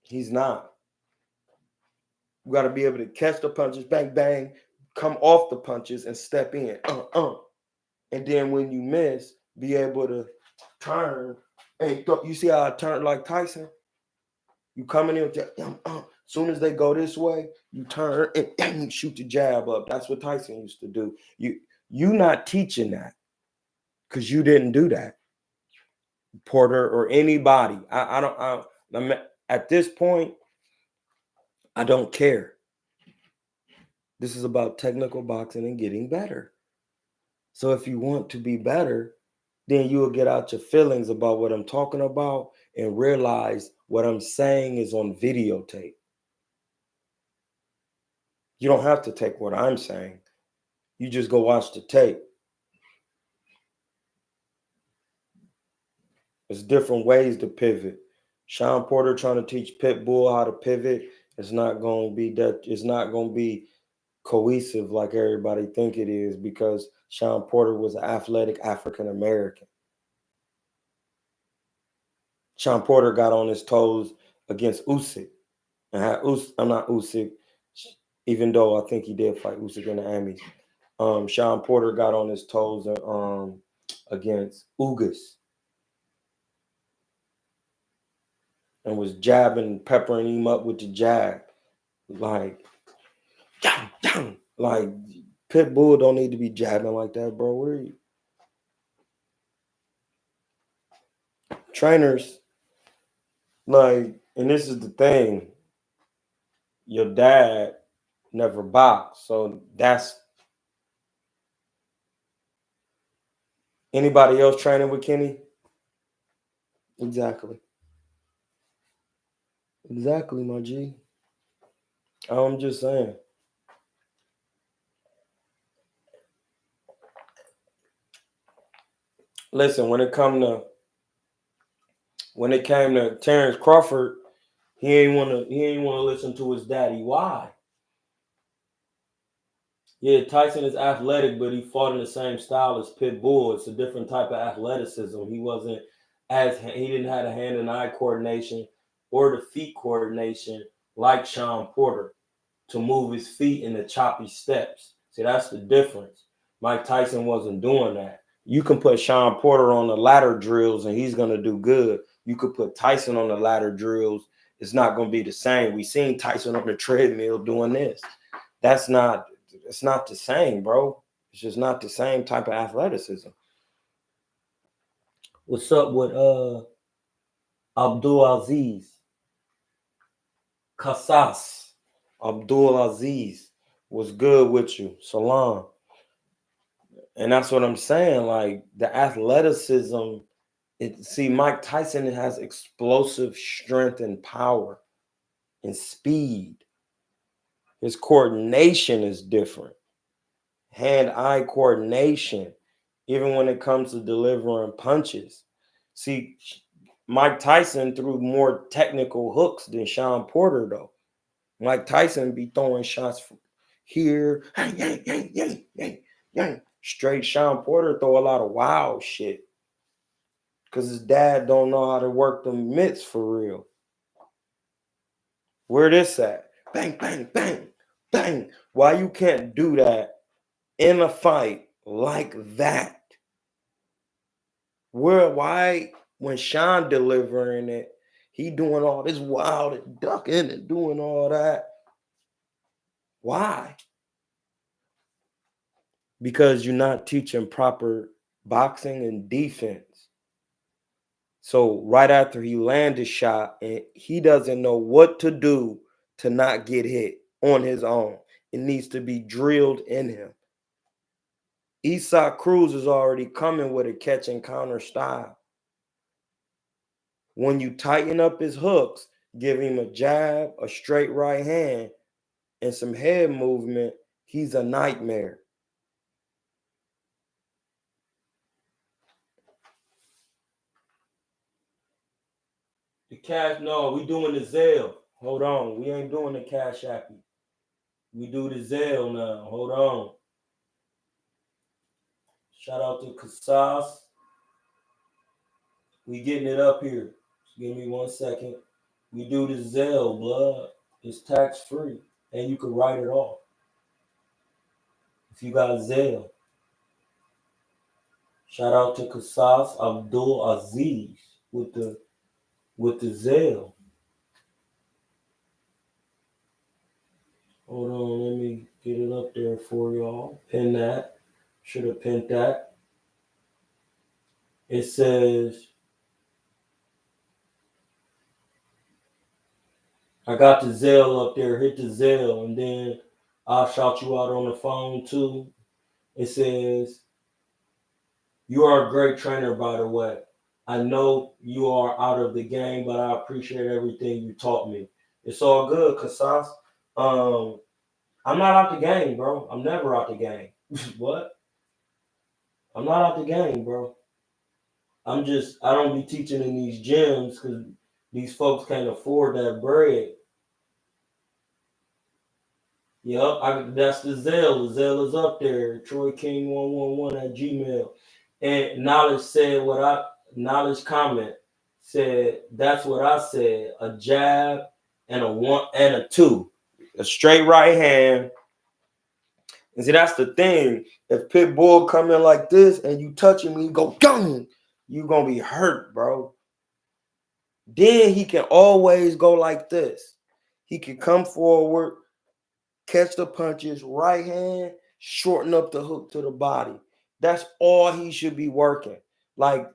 He's not. You got to be able to catch the punches, bang, bang, come off the punches and step in. And then when you miss, be able to turn. And you see how I turn like Tyson? You coming in with as soon as they go this way, you turn and shoot the jab up. That's what Tyson used to do. You not teaching that, because you didn't do that, Porter or anybody. I'm at this point, I don't care. This is about technical boxing and getting better. So if you want to be better, then you will get out your feelings about what I'm talking about and realize what I'm saying is on videotape. You don't have to take what I'm saying. You just go watch the tape. There's different ways to pivot. Sean Porter trying to teach Pitbull how to pivot. It's not going to be cohesive like everybody think it is, because Sean Porter was an athletic African American. Sean Porter got on his toes against Usyk, and I'm not Usyk, even though I think he did fight Usyk in the Emmys. Sean Porter got on his toes against Ugas and was jabbing, peppering him up with the jab, like Pitbull don't need to be jabbing like that, bro. Where are you? Trainers, and this is the thing, your dad never boxed, so that's anybody else training with Kenny? Exactly, my G. I'm just saying. Listen, when it came to Terrence Crawford, he ain't want to listen to his daddy. Why? Yeah, Tyson is athletic, but he fought in the same style as Pitbull. It's a different type of athleticism. He didn't have the hand and eye coordination or the feet coordination like Sean Porter to move his feet in the choppy steps. See, that's the difference. Mike Tyson wasn't doing that. You can put Sean Porter on the ladder drills and he's going to do good. You could put Tyson on the ladder drills. It's not going to be the same. We seen Tyson on the treadmill doing this. It's not the same, bro. It's just not the same type of athleticism. What's up with Abdul Aziz? Kassas. Abdul Aziz was good with you. Salam. And that's what I'm saying. Like the athleticism, see, Mike Tyson has explosive strength and power and speed. His coordination is different. Hand-eye coordination, even when it comes to delivering punches. See, Mike Tyson threw more technical hooks than Sean Porter, though. Mike Tyson be throwing shots from here, yang, yang, yang, yang, yang. Straight. Sean Porter throw a lot of wild shit because his dad don't know how to work the mitts for real. Where this at? Bang, bang, bang, bang. Why you can't do that in a fight like that? Why when Sean delivering it, he doing all this wild and ducking and doing all that? Why? Because you're not teaching proper boxing and defense. So right after he landed his shot, and he doesn't know what to do to not get hit on his own. It needs to be drilled in him. Isaac Cruz is already coming with a catch and counter style. When you tighten up his hooks, give him a jab, a straight right hand, and some head movement, he's a nightmare. The cash, no, we doing the Zelle. Hold on, we ain't doing the cash appy. We do the Zelle now. Hold on. Shout out to Casas. We getting it up here. Just give me 1 second. We do the Zelle, blood. It's tax free, and you can write it off if you got Zelle. Shout out to Casas Abdul Aziz with the Zelle. Hold on, let me get it up there for y'all. Pin that. Should have pinned that. It says, I got the Zelle up there. Hit the Zelle, and then I'll shout you out on the phone too. It says, you are a great trainer, by the way. I know you are out of the game, but I appreciate everything you taught me. It's all good, Casas. I'm not out the game, bro. I'm never out the game. What? I'm not out the game, bro. I don't be teaching in these gyms because these folks can't afford that bread. Yep, that's the Zelle. The Zelle is up there. Troy King 111 at Gmail. And Knowledge comment said, that's what I said. A jab and a 1 and a 2. A straight right hand. And see, that's the thing. If Pitbull come in like this and you touching me, go dung, you gonna be hurt, bro. Then he can always go like this. He can come forward, catch the punches, right hand, shorten up the hook to the body. That's all he should be working. Like,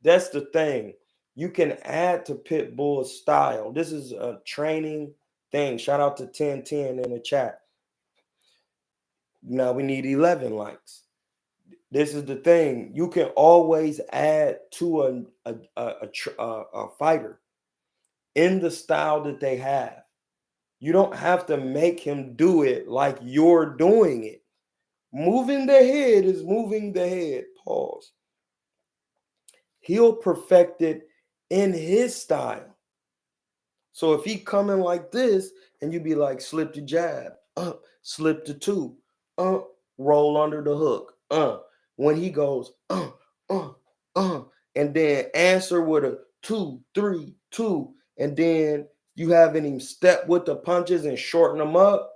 that's the thing. You can add to Pitbull's style. This is a training thing. Shout out to 1010 in the chat. Now we need 11 likes. This is the thing. You can always add to a fighter in the style that they have. You don't have to make him do it like you're doing it. Moving the head is moving the head. Pause. He'll perfect it in his style. So if he coming like this and you be like, slip the jab, slip the 2, roll under the hook, when he goes, and then answer with a 2, 3, 2, and then you having him step with the punches and shorten them up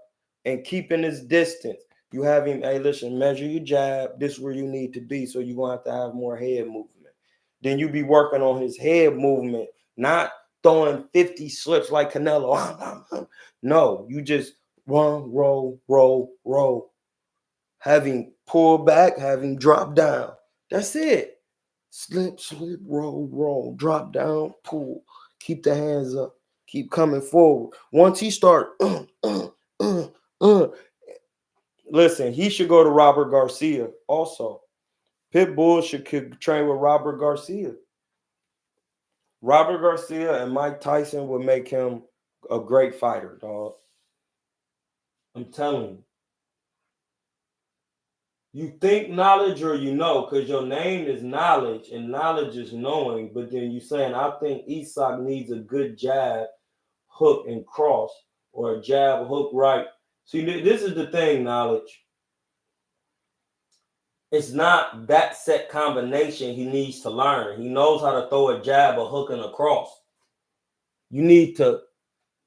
and keeping his distance. You have him, hey, listen, measure your jab. This is where you need to be. So you're going to have more head movement. Then you be working on his head movement, not throwing 50 slips like Canelo. No, you just run, roll, roll, roll. Have him pull back, have him drop down. That's it. Slip, slip, roll, roll, drop down, pull. Keep the hands up. Keep coming forward. Once he start, Listen, he should go to Robert Garcia also. Pitbull should train with Robert Garcia. Robert Garcia and Mike Tyson would make him a great fighter, dog. I'm telling you. You think knowledge or you know, because your name is knowledge and knowledge is knowing. But then you saying, I think Isak needs a good jab, hook, and cross, or a jab, hook, right. See, this is the thing, knowledge. It's not that set combination he needs to learn. He knows how to throw a jab, a hook, and a cross. You need to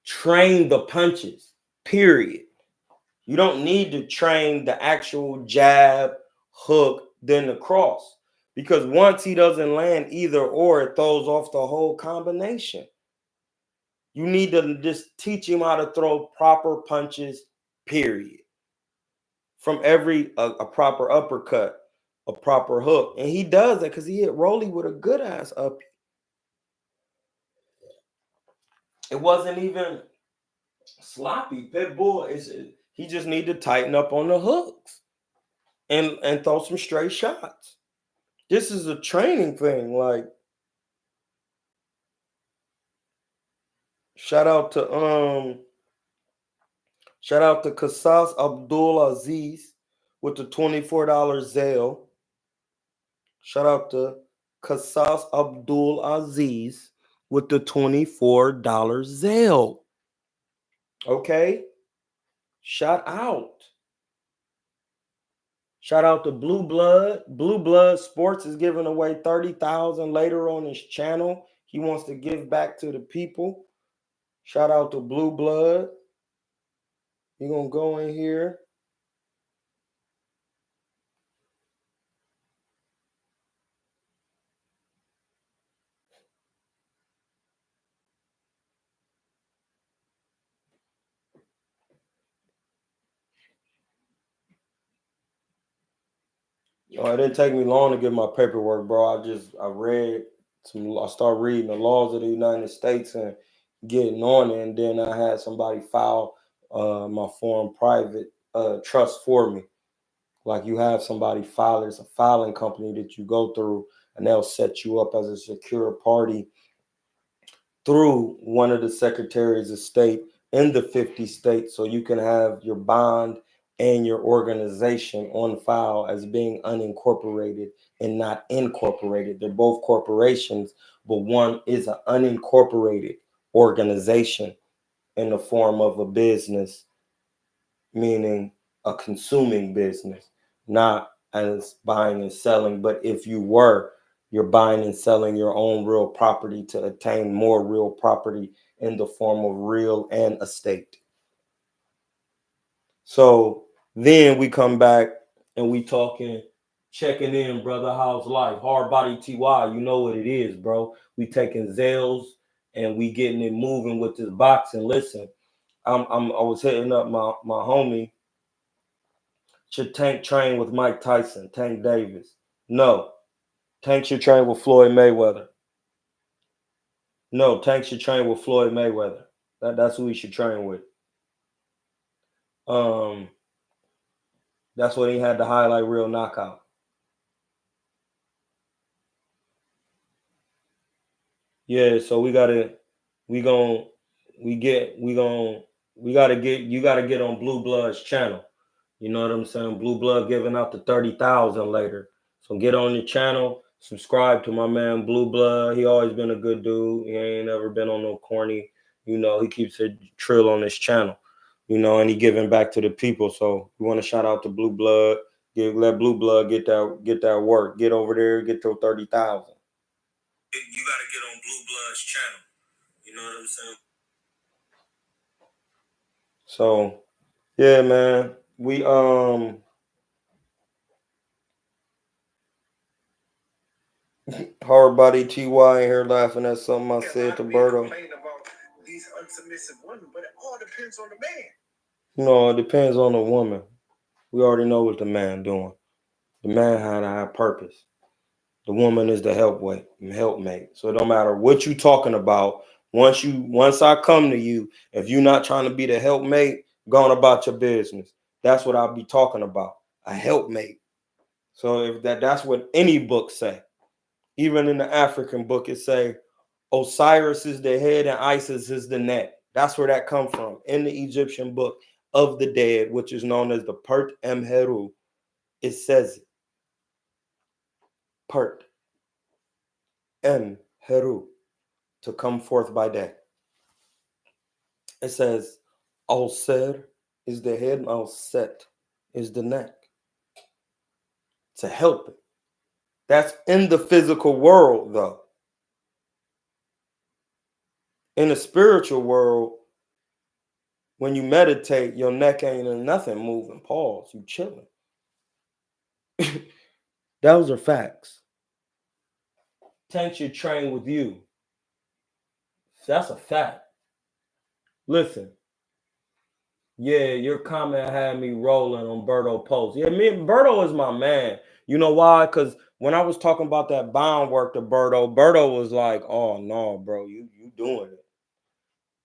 train the punches, period. You don't need to train the actual jab, hook, then the cross. Because once he doesn't land either or, it throws off the whole combination. You need to just teach him how to throw proper punches, period. From every a proper uppercut, a proper hook. And he does that because he hit Rolly with a good ass up. It wasn't even sloppy. Pitbull he just need to tighten up on the hooks and throw some straight shots. This is a training thing. Like, shout out to Kasas Abdul Aziz with the $24 Zelle. Shout out to Kasas Abdul Aziz with the $24 Zelle. Okay? Shout out. Shout out to Blue Blood. Blue Blood Sports is giving away $30,000 later on his channel. He wants to give back to the people. Shout out to Blue Blood. You're going to go in here. Oh, it didn't take me long to get my paperwork, bro. I started reading the laws of the United States and getting on it, and then I had somebody file my foreign private trust for me. Like, you have somebody file, it's a filing company that you go through, and they'll set you up as a secure party through one of the secretaries of state in the 50 states, so you can have your bond and your organization on file as being unincorporated and not incorporated. They're both corporations, but one is an unincorporated organization in the form of a business, meaning a consuming business, not as buying and selling. But if you're buying and selling your own real property to attain more real property in the form of real and estate. So then we come back and we checking in, brother. How's life? Hard Body TY, you know what it is, bro. We taking Zelles and we getting it moving with this boxing. Listen, I was hitting up my homie. Should Tank train with Mike Tyson, Tank Davis? No. Tank should train with Floyd Mayweather. No, Tank should train with Floyd Mayweather. That's who he should train with. That's when he had the highlight reel knockout. Yeah, so you gotta get on Blue Blood's channel. You know what I'm saying? Blue Blood giving out the 30,000 later. So get on the channel, subscribe to my man Blue Blood. He always been a good dude. He ain't never been on no corny. You know, he keeps it trill on this channel. You know, and he giving back to the people. So we want to shout out to Blue Blood. Let Blue Blood get that work. Get over there, get to 30,000. You gotta get on Blue Blood's channel. You know what I'm saying? So yeah, man. We Hard Body TY in here laughing at something I said to Berto. These unsubmissive women, but it all depends on the man. No, it depends on the woman. We already know what the man doing. The man had to have purpose. The woman is the helpmate. So it don't matter what you talking about. Once I come to you, if you're not trying to be the helpmate, go on about your business. That's what I'll be talking about. A helpmate. So if that's what any book say. Even in the African book, it say Osiris is the head and Isis is the neck. That's where that come from. In the Egyptian book of the dead, which is known as the Pert Emheru, it says it. Pert Emheru, to come forth by day. It says Al-Ser is the head and Al-Set is the neck. To help it. That's in the physical world, though. In the spiritual world, when you meditate, your neck ain't in nothing moving. Pause. You chilling. Those are facts. Tank should train with you. That's a fact. Listen. Yeah, your comment had me rolling on Berto post. Yeah, Berto is my man. You know why? Because when I was talking about that bound work to Berto was like, "Oh no, bro, you doing it."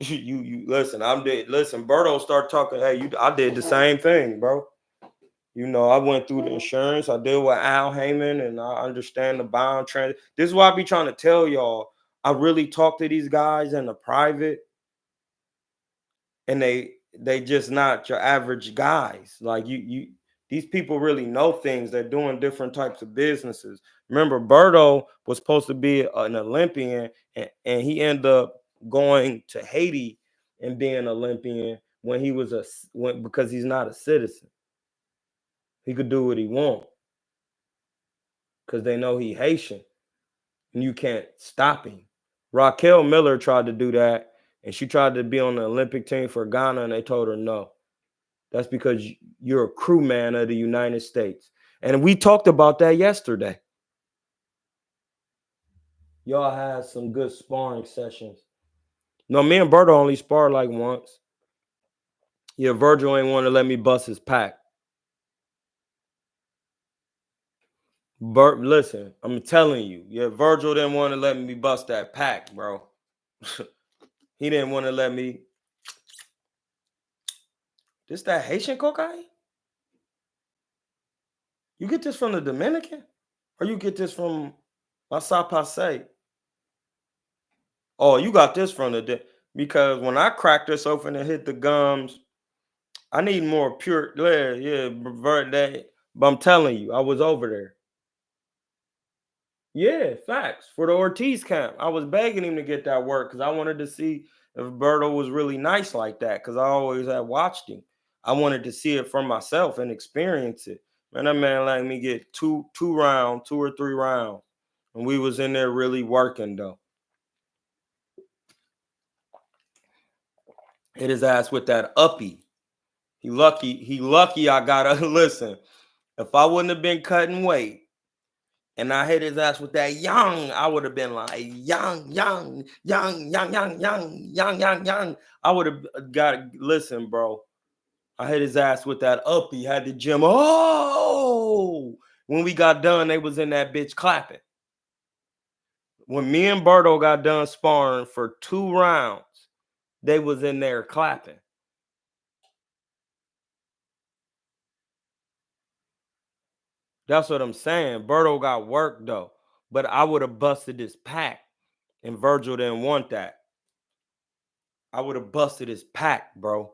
you listen. Listen. Berto start talking. Hey, I did the same thing, bro. You know, I went through the insurance. I deal with Al Heyman, and I understand the bound trend. This is why I be trying to tell y'all. I really talk to these guys in the private, and they just not your average guys. Like these people really know things. They're doing different types of businesses. Remember, Berto was supposed to be an Olympian, and he ended up going to Haiti and being an Olympian when he was because he's not a citizen. He could do what he want because they know he Haitian and you can't stop him. Raquel Miller tried to do that, and she tried to be on the Olympic team for Ghana, and they told her no. That's because you're a crewman of the United States. And we talked about that yesterday. Y'all had some good sparring sessions. No, me and Berto only sparred like once. Yeah, Virgil ain't want to let me bust his pack. Listen, I'm telling you. Yeah, Virgil didn't want to let me bust that pack, bro. He didn't want to let me. This that Haitian cocaine? You get this from the Dominican? Or you get this from La Passe? Oh, you got this from because when I cracked this open and hit the gums, I need more pure. Yeah, revert that. But I'm telling you, I was over there. Yeah, facts. For the Ortiz camp, I was begging him to get that work because I wanted to see if Berto was really nice like that because I always had watched him. I wanted to see it for myself and experience it. Man, that man let me get two or three rounds. And we was in there really working though. Hit his ass with that uppy. He lucky I gotta listen. If I wouldn't have been cutting weight and I hit his ass with that young, I would have been like young. I would have got listen, bro. I hit his ass with that uppy, had the gym. Oh, when we got done, they was in that bitch clapping. When me and Berto got done sparring for 2 rounds, they was in there clapping. That's what I'm saying. Berto got work though, but I would have busted his pack, and Virgil didn't want that. I would have busted his pack, bro.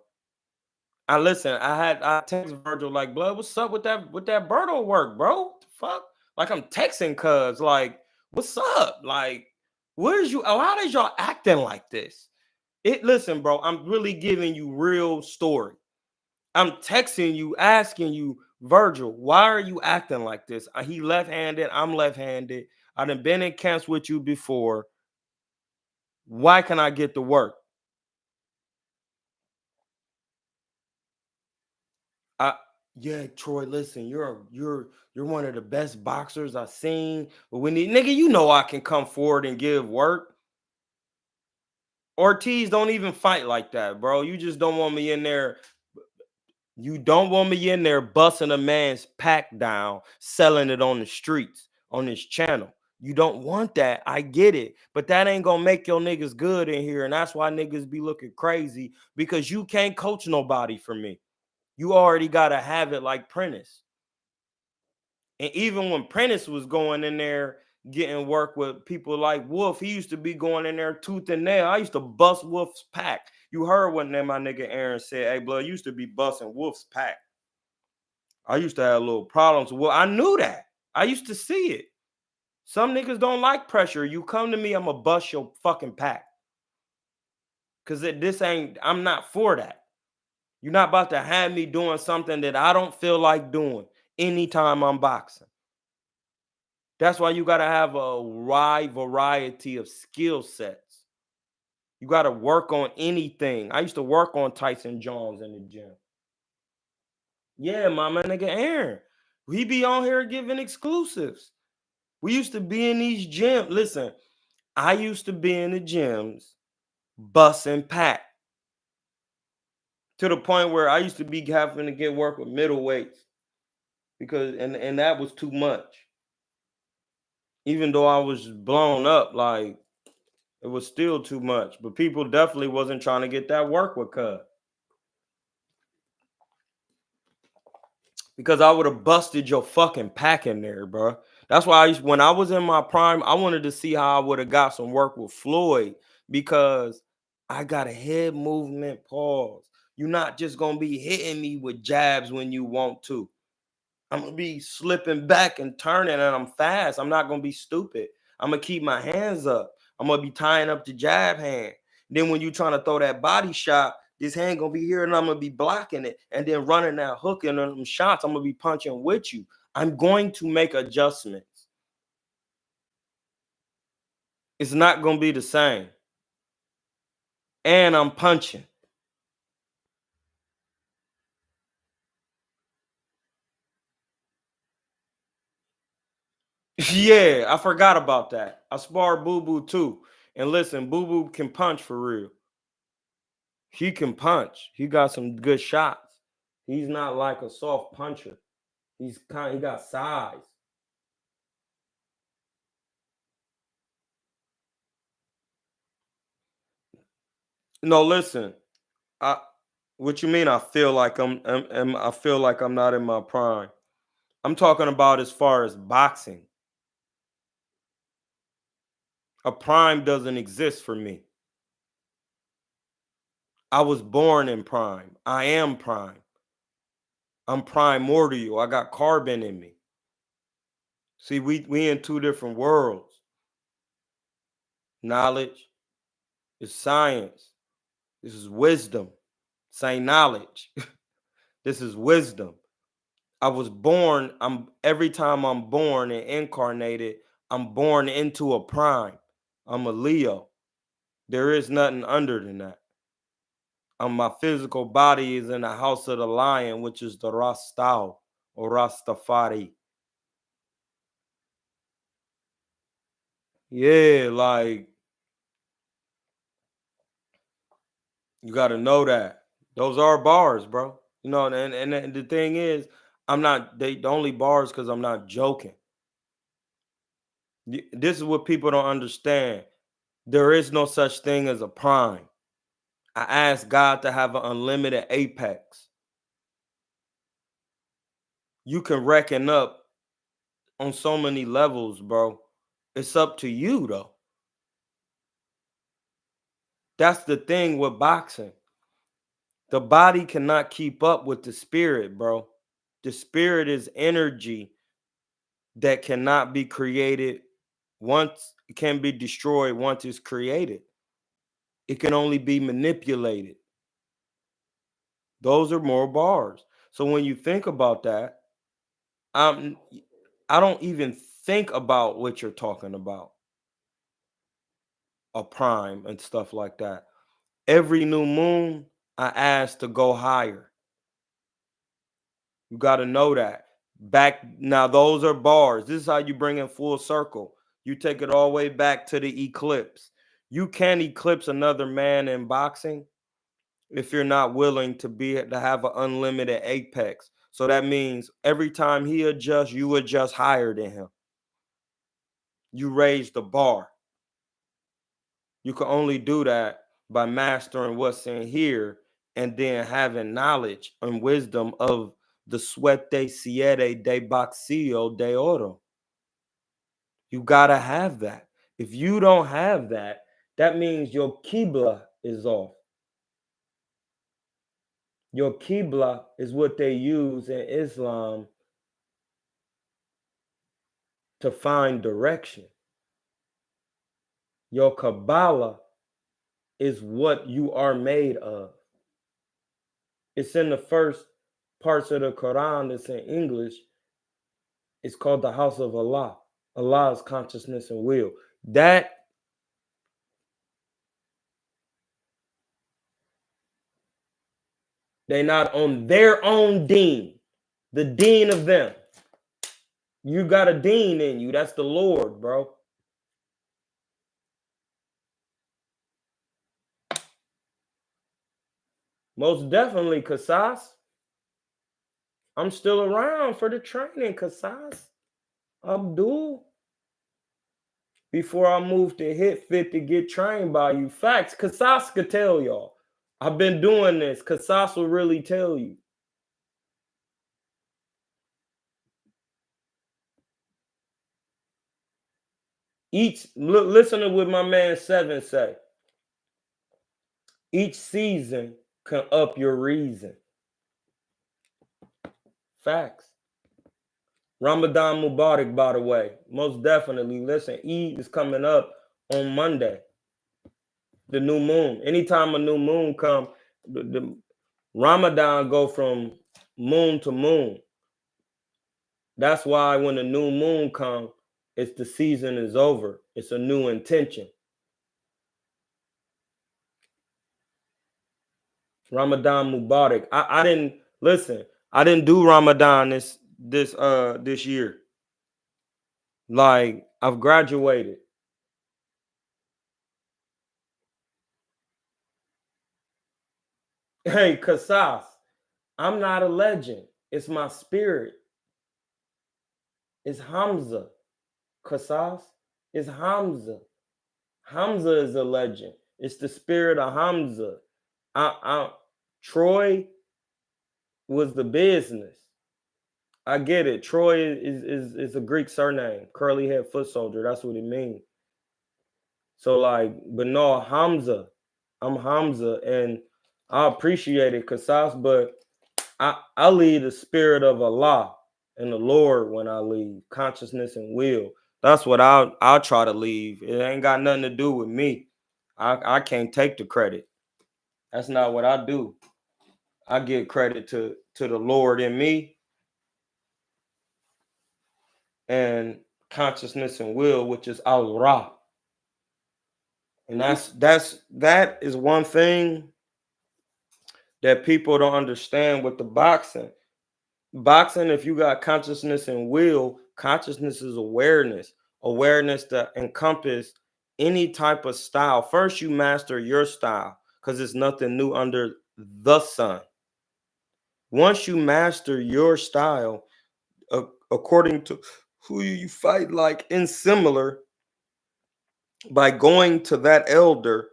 I listen. I text Virgil like, blood, what's up with that Berto work, bro? What the fuck? Like I'm texting cuz like, what's up? Like, where's you? How is y'all acting like this? Listen, bro. I'm really giving you real story. I'm texting you, asking you, Virgil, why are you acting like this? He left-handed, I'm left-handed. I done been in camps with you before. Why can I get to work? Yeah, Troy, listen, you're one of the best boxers I've seen. But when nigga, you know I can come forward and give work. Ortiz don't even fight like that, bro. You just don't want me in there. You don't want me in there busting a man's pack down, selling it on the streets, on his channel. You don't want that. I get it. But that ain't gonna make your niggas good in here. And that's why niggas be looking crazy because you can't coach nobody for me. You already gotta have it like Prentice. And even when Prentice was going in there getting work with people like Wolf, he used to be going in there tooth and nail. I used to bust Wolf's pack. You heard what my nigga Aaron said. Hey, blood, used to be busting Wolf's pack. I used to have little problems. Well, I knew that. I used to see it. Some niggas don't like pressure. You come to me, I'm gonna bust your fucking pack. Cause I'm not for that. You're not about to have me doing something that I don't feel like doing anytime I'm boxing. That's why you gotta have a wide variety of skill sets. You gotta work on anything. I used to work on Tyson Jones in the gym. Yeah, my nigga Aaron. He be on here giving exclusives. We used to be in these gyms. Listen, I used to be in the gyms busting pack to the point where I used to be having to get work with middleweights because and that was too much. Even though I was blown up, like it was still too much. But people definitely wasn't trying to get that work with Cuz. Because I would have busted your fucking pack in there, bro. That's why when I was in my prime, I wanted to see how I would have got some work with Floyd because I got a head movement pause. You're not just gonna be hitting me with jabs when you want to. I'm gonna be slipping back and turning, and I'm fast. I'm not gonna be stupid. I'm gonna keep my hands up. I'm gonna be tying up the jab hand. Then when you're trying to throw that body shot, this hand gonna be here, and I'm gonna be blocking it, and then running that hook and them shots. I'm gonna be punching with you. I'm going to make adjustments. It's not gonna be the same. And I'm punching. Yeah, I forgot about that. I sparred Boo Boo too. And listen, Boo Boo can punch for real. He can punch. He got some good shots. He's not like a soft puncher. He got size. No, listen. I what you mean I feel like I feel like I'm not in my prime. I'm talking about as far as boxing. A prime doesn't exist for me. I was born in prime. I am prime. I'm primordial. I got carbon in me. See, we in two different worlds. Knowledge is science. This is wisdom. Same knowledge. This is wisdom. I was born, every time I'm born and incarnated, I'm born into a prime. I'm a Leo. There is nothing under than that. My physical body is in the house of the lion, which is the Rastao or Rastafari. Yeah, like you got to know that. Those are bars, bro. You know, and the thing is, the only bars because I'm not joking. This is what people don't understand. There is no such thing as a prime. I asked God to have an unlimited apex. You can reckon up on so many levels, bro. It's up to you, though. That's the thing with boxing. The body cannot keep up with the spirit, bro. The spirit is energy that cannot be created once, it can be destroyed once it's created. It can only be manipulated. Those are more bars. So when you think about that, I'm I don't even think about what you're talking about, a prime and stuff like that. Every new moon, I ask to go higher. You got to know that. Back now, those are bars. This is how you bring in full circle. You take it all the way back to the eclipse. You can't eclipse another man in boxing if you're not willing to have an unlimited apex. So that means every time he adjusts, you adjust higher than him. You raise the bar. You can only do that by mastering what's in here and then having knowledge and wisdom of the suete siete de boxillo de oro. You gotta have that. If you don't have that, that means your Qibla is off. Your Qibla is what they use in Islam to find direction. Your Kabbalah is what you are made of. It's in the first parts of the Quran. It's in English. It's called the house of Allah. Allah's consciousness and will. That they not on their own deen, the deen of them. You got a deen in you. That's the Lord, bro. Most definitely, Kasas. I'm still around for the training, Kasas. Abdul. Before I move to hit fit to get trained by you. Facts. Kasas could tell y'all. I've been doing this. Kasas will really tell you. Listen to what my man Seven say. Each season can up your reason. Facts. Ramadan Mubarak, by the way. Most definitely. Listen, Eid is coming up on Monday. The new moon. Anytime a new moon comes, the Ramadan go from moon to moon. That's why when the new moon comes, it's the season is over. It's a new intention. Ramadan Mubarak. I didn't listen. I didn't do Ramadan this year. Like I've graduated. Hey, Kasas, I'm not a legend. It's my spirit. It's Hamza. Kasas. It's Hamza. Hamza is a legend. It's the spirit of Hamza. Troy was the business. I get it. Troy is a Greek surname. Curly head foot soldier. That's what it means. So like, but no, Hamza. I'm Hamza, and I appreciate it, Kasas, but I lead the spirit of Allah and the Lord when I leave. Consciousness and will. That's what I'll try to leave. It ain't got nothing to do with me. I can't take the credit. That's not what I do. I give credit to the Lord in me and consciousness and will, which is Al-Ra. And that is one thing that people don't understand with the boxing. Boxing, if you got consciousness and will, consciousness is awareness. Awareness that encompass any type of style. First, you master your style because it's nothing new under the sun. Once you master your style, according to who you fight like and similar, by going to that elder,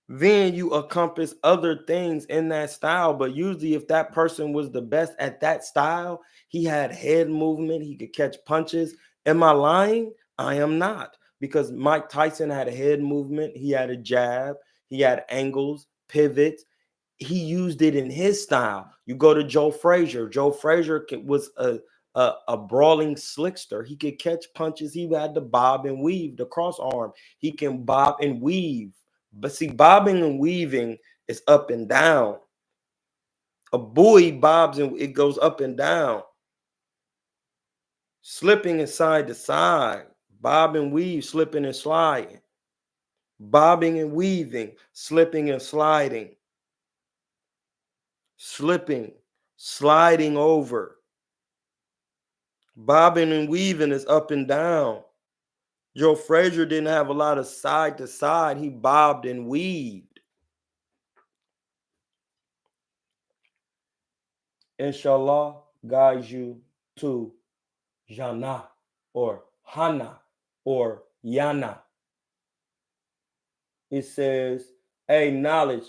then you accomplish other things in that style. But usually if that person was the best at that style, he had head movement, he could catch punches. Am I lying? I am not, because Mike Tyson had a head movement, he had a jab, he had angles, pivots. He used it in his style. You go to Joe Frazier. Joe Frazier was a brawling slickster. He could catch punches. He had to bob and weave the cross arm. He can bob and weave. But see, bobbing and weaving is up and down. A buoy bobs and it goes up and down. Slipping and side to side. Bob and weave, slipping and sliding. Bobbing and weaving, slipping and sliding. Slipping, sliding over. Bobbing and weaving is up and down. Joe Frazier didn't have a lot of side to side. He bobbed and weaved. Inshallah guides you to Jannah or Hana or Yana. It says, hey, knowledge,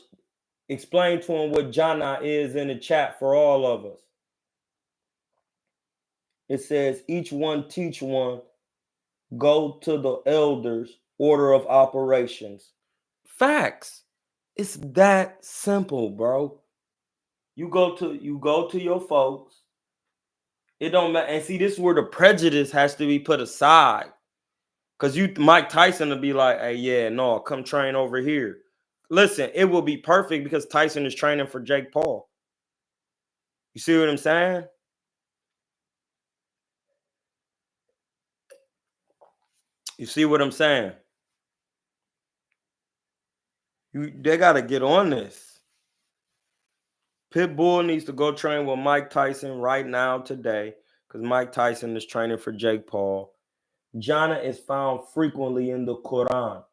Explain to him what jhana is in the chat for all of us. It says, each one teach one, go to the elders, order of operations. Facts. It's that simple, bro. You go to your folks. It don't matter. And see, this is where the prejudice has to be put aside. Cause Mike Tyson will be like, hey, yeah, no, come train over here. Listen, it will be perfect because Tyson is training for Jake Paul. You see what I'm saying? You see what I'm saying? They got to get on this. Pitbull needs to go train with Mike Tyson right now today because Mike Tyson is training for Jake Paul. Jhana is found frequently in the Quran.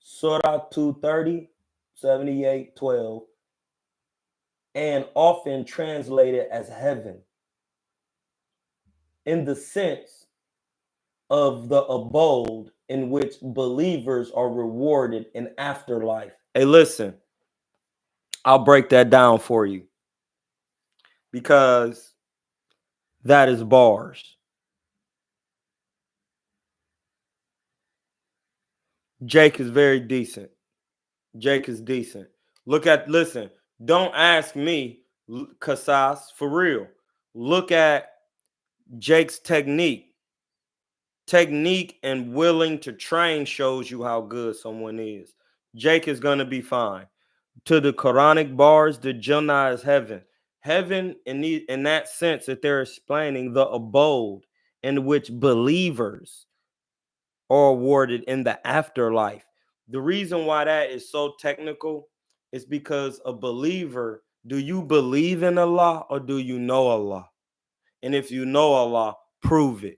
Surah 230, 78, 12, and often translated as heaven in the sense of the abode in which believers are rewarded in afterlife. Hey, listen, I'll break that down for you because that is bars. Jake is very decent. Jake is decent. Listen, don't ask me, Kasas, for real. Look at Jake's technique. Technique and willing to train shows you how good someone is. Jake is going to be fine. To the Quranic bars, the Jannah is heaven. Heaven, in that sense, that they're explaining the abode in which believers are awarded in the afterlife. The reason why that is so technical is because a believer, do you believe in Allah or do you know Allah? And if you know Allah, prove it.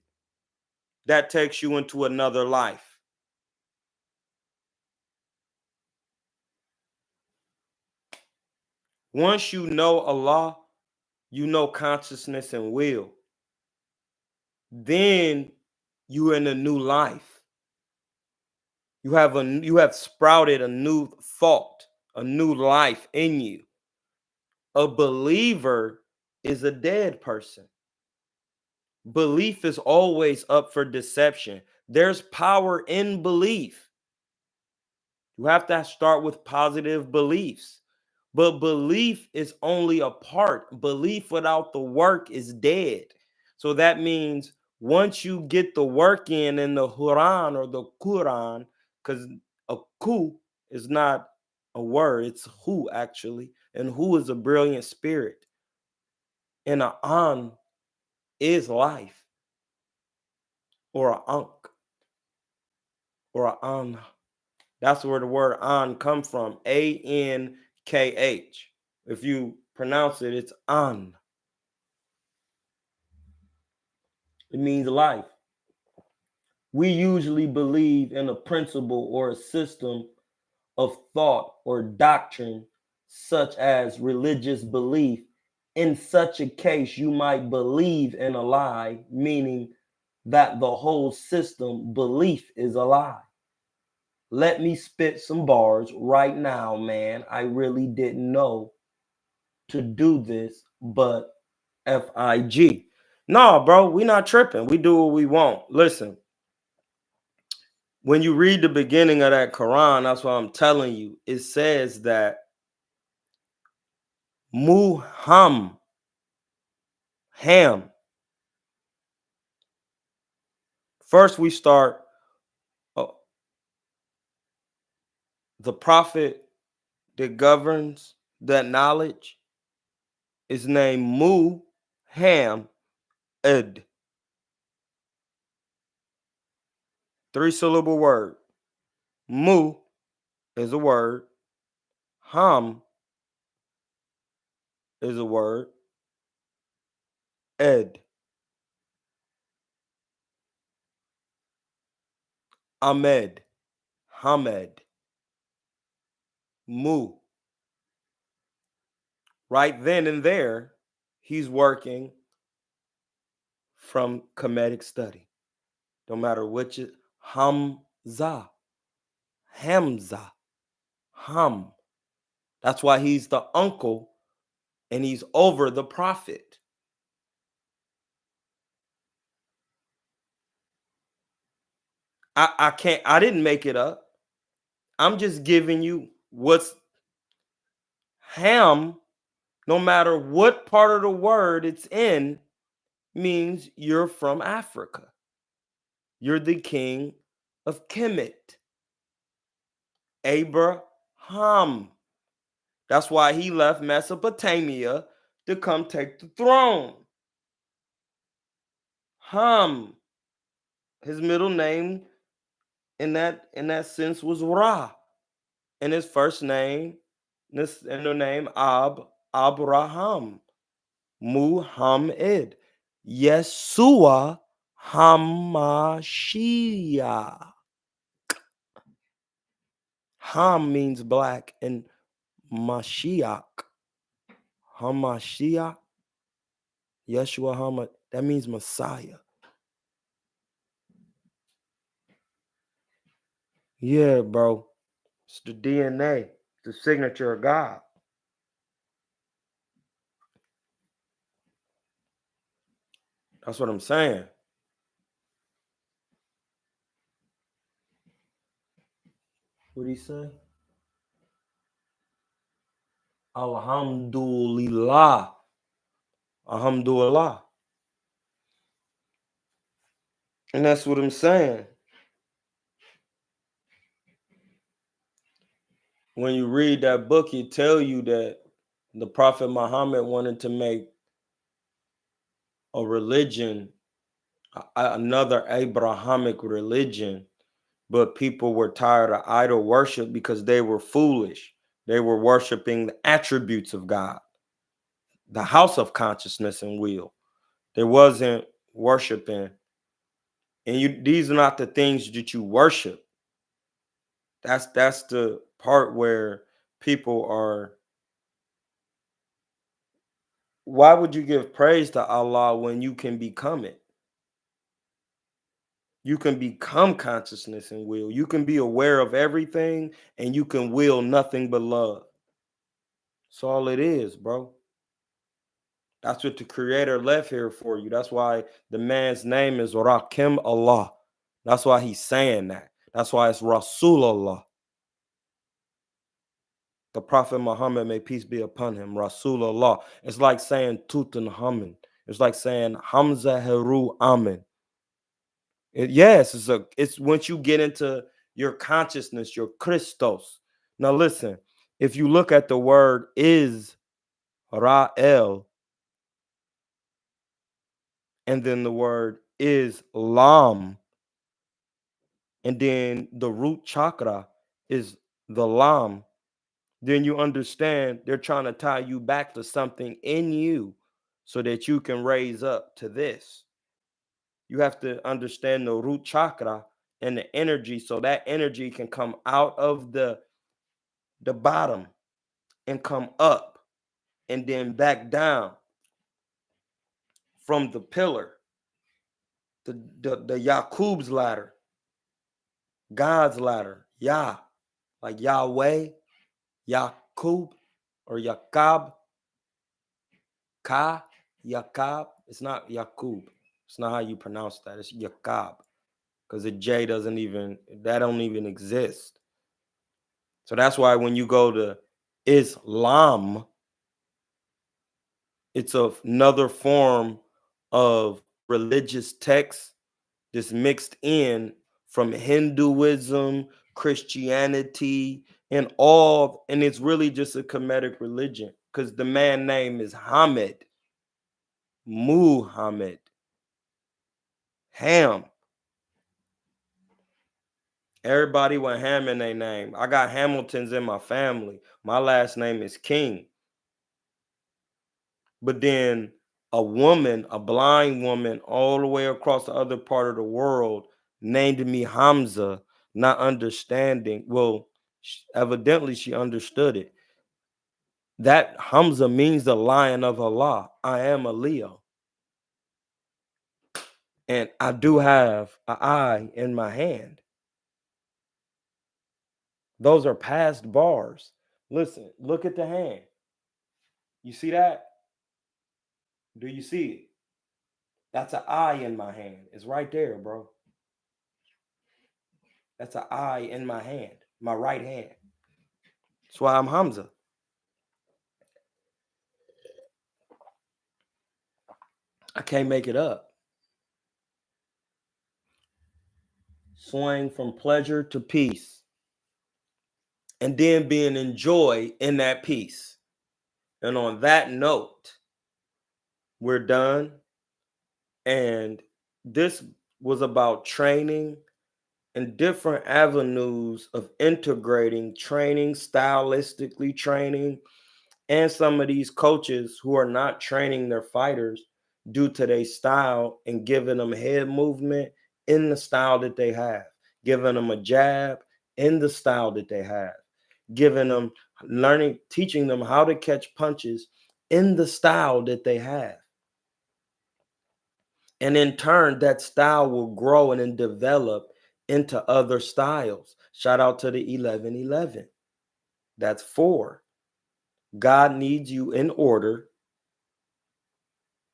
That takes you into another life. Once you know Allah, you know consciousness and will. Then you're in a new life. You have sprouted a new thought, a new life in you. A believer is a dead person. Belief is always up for deception. There's power in belief. You have to start with positive beliefs. But belief is only a part. Belief without the work is dead. So that means once you get the work in the Quran or the Quran, because a ku is not a word, it's hu actually. And hu is a brilliant spirit. And a an is life. Or a ankh. Or a an. That's where the word an come from. Ankh. If you pronounce it, it's an. It means life. We usually believe in a principle or a system of thought or doctrine, such as religious belief. In such a case, you might believe in a lie, meaning that the whole system belief is a lie. Let me spit some bars right now, man. I really didn't know to do this, but FIG. No, bro, we not tripping. We do what we want. Listen, when you read the beginning of that Quran, that's what I'm telling you. It says that Ham. First, we start the prophet that governs that knowledge is named Ham Ed. 3-syllable word. Mu is a word. Ham is a word. Ed. Ahmed. Hamed. Mu. Right then and there, he's working from Kemetic study. Don't matter which is Hamza. Hamza. Ham. That's why he's the uncle and he's over the prophet. I didn't make it up. I'm just giving you what's Ham, no matter what part of the word it's in, means you're from Africa. You're the king of Kemet, Abraham. That's why he left Mesopotamia to come take the throne. Ham, his middle name in that sense was Ra, and his first name, this in the name Abraham, Muhammad, Yeshua Hamashiach. Ham means black, and Mashiach, Hamashiach, Yeshua Hama, that means Messiah. Yeah, bro. It's the DNA, the signature of God. That's what I'm saying. What he say? Alhamdulillah. Alhamdulillah. And that's what I'm saying. When you read that book, it tell you that the Prophet Muhammad wanted to make a religion, another Abrahamic religion, but people were tired of idol worship because they were foolish. They were worshiping the attributes of God, the house of consciousness and will. They wasn't worshiping. And these are not the things that you worship. That's the part where people are. Why would you give praise to Allah when you can become it? You can become consciousness and will. You can be aware of everything and you can will nothing but love. That's all it is, bro. That's what the creator left here for you. That's why the man's name is Rakim Allah. That's why he's saying that. That's why it's Rasulullah. The Prophet Muhammad, may peace be upon him, Rasulullah. It's like saying Tutankhamun. It's like saying Hamza Heru Amin. Yes, it's once you get into your consciousness, your Christos. Now listen, if you look at the word is Ra'el and then the word is Lam, and then the root chakra is the Lam, then you understand they're trying to tie you back to something in you so that you can raise up to this. You have to understand the root chakra and the energy so that energy can come out of the bottom and come up and then back down from the pillar, the Yakub's ladder, God's ladder, Yah, like Yahweh, Yakub or Yakab, Ka, Yakab. It's not Yakub. It's not how you pronounce that. It's Yakab because the J doesn't even, that don't even exist. So that's why when you go to Islam, it's another form of religious text that's mixed in from Hinduism, Christianity, and all, and it's really just a Kemetic religion because the man name is Hamid, Muhammad, Ham. Everybody with Ham in their name. I got Hamiltons in my family. My last name is King. But then a woman, a blind woman, all the way across the other part of the world, named me Hamza, not understanding. Well, evidently she understood it. That Hamza means the lion of Allah. I am a Leo. And I do have an eye in my hand. Those are past bars. Listen, look at the hand. You see that? Do you see it? That's an eye in my hand. It's right there, bro. That's an eye in my hand, my right hand. That's why I'm Hamza. I can't make it up. Swing from pleasure to peace. And then being in joy in that peace. And on that note, we're done. And this was about training and different avenues of integrating training, stylistically training, and some of these coaches who are not training their fighters due to their style and giving them head movement in the style that they have, giving them a jab in the style that they have, giving them learning, teaching them how to catch punches in the style that they have. And in turn, that style will grow and then develop into other styles. Shout out to the 1111. That's 4. God needs you in order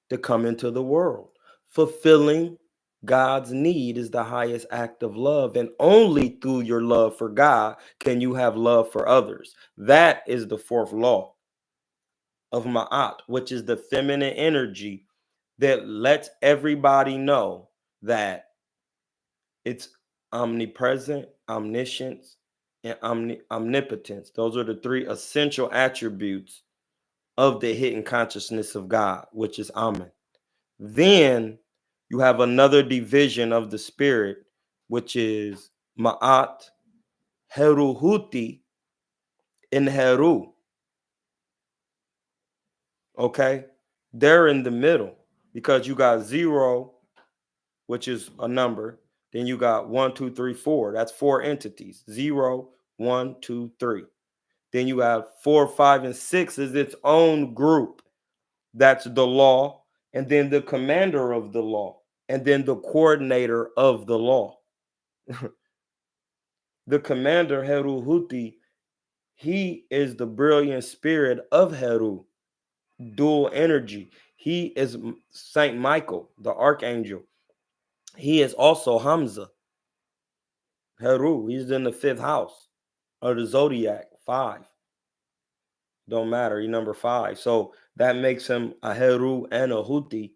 to come into the world. Fulfilling God's need is the highest act of love. And only through your love for God can you have love for others. That is the 4th law of Ma'at, which is the feminine energy that lets everybody know that it's omnipresent, omniscience, and omnipotence. Those are the 3 essential attributes of the hidden consciousness of God, which is Amen. Then you have another division of the spirit, which is Ma'at, Heruhuti, and Heru. Okay? They're in the middle because you got 0, which is a number. Then you got 1, 2, 3, 4. That's 4 entities. 0, 1, 2, 3. Then you have 4, 5, and 6 is its own group. That's the law. And then the commander of the law. And then the coordinator of the law. The commander, Heru Huti, he is the brilliant spirit of Heru, dual energy. He is Saint Michael, the archangel. He is also Hamza, Heru. He's in the 5th house of the zodiac, 5. Don't matter, he's number 5. So that makes him a Heru and a Huti.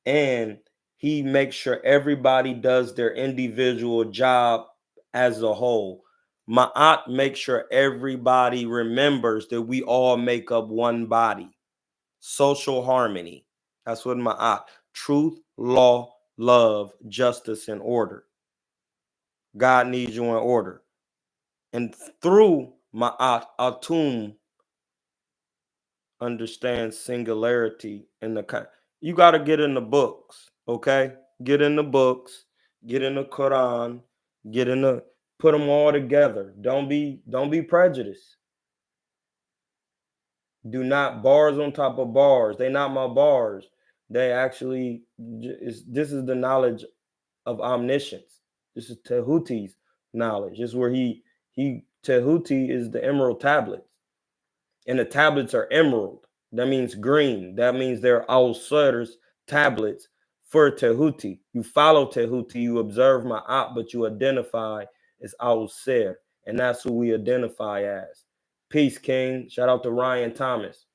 And he makes sure everybody does their individual job as a whole. Ma'at makes sure everybody remembers that we all make up one body. Social harmony. That's what Ma'at. Truth, law, love, justice, and order. God needs you in order. And through Ma'at, Atum understands singularity in the you got to get in the books, okay? Get in the books, get in the Quran, get in the put them all together. Don't be prejudiced. Do not bars on top of bars. They not my bars. They actually this is the knowledge of omniscience. This is Tehuti's knowledge. This is where he Tehuti is the emerald tablets. And the tablets are emerald. That means green. That means they're Al-Sur's tablets for Tehuti. You follow Tehuti, you observe Ma'at, but you identify as Al-Sur. And that's who we identify as. Peace, King. Shout out to Ryan Thomas.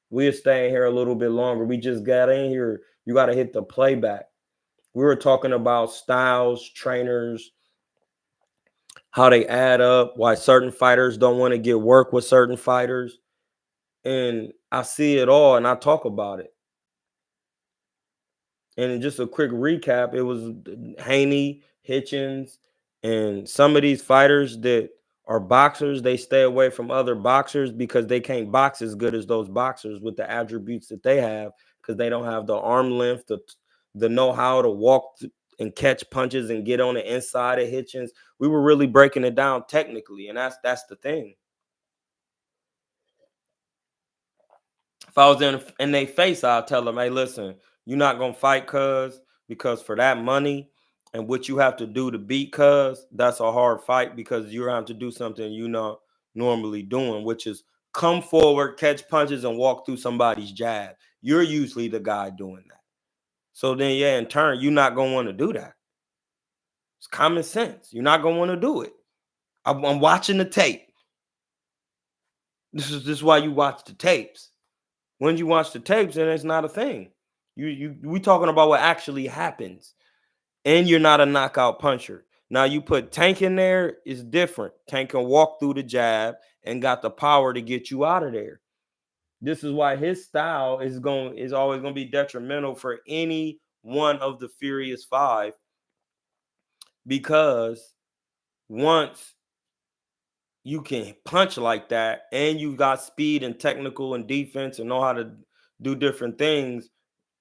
We're staying here a little bit longer. We just got in here. You got to hit the playback. We were talking about styles, trainers, how they add up, why certain fighters don't want to get work with certain fighters. And I see it all and I talk about it. And just a quick recap, it was Haney, Hitchens, and some of these fighters that are boxers, they stay away from other boxers because they can't box as good as those boxers with the attributes that they have, because they don't have the arm length, the know-how to walk and catch punches and get on the inside of Hitchens. We were really breaking it down technically, and that's the thing. If I was in their face, I'll tell them, hey, listen, you're not going to fight because for that money and what you have to do to beat that's a hard fight, because you're going to have to do something, normally doing, which is come forward, catch punches, and walk through somebody's jab. You're usually the guy doing that. So then, yeah, in turn, you're not going to want to do that. It's common sense. You're not going to want to do it. I'm watching the tape. This is why you watch the tapes. When you watch the tapes, then it's not a thing. We talking about what actually happens. And you're not a knockout puncher. Now you put Tank in there, it's different. Tank can walk through the jab and got the power to get you out of there. This is why his style is always going to be detrimental for any one of the Furious Five, because once you can punch like that and you got speed and technical and defense and know how to do different things,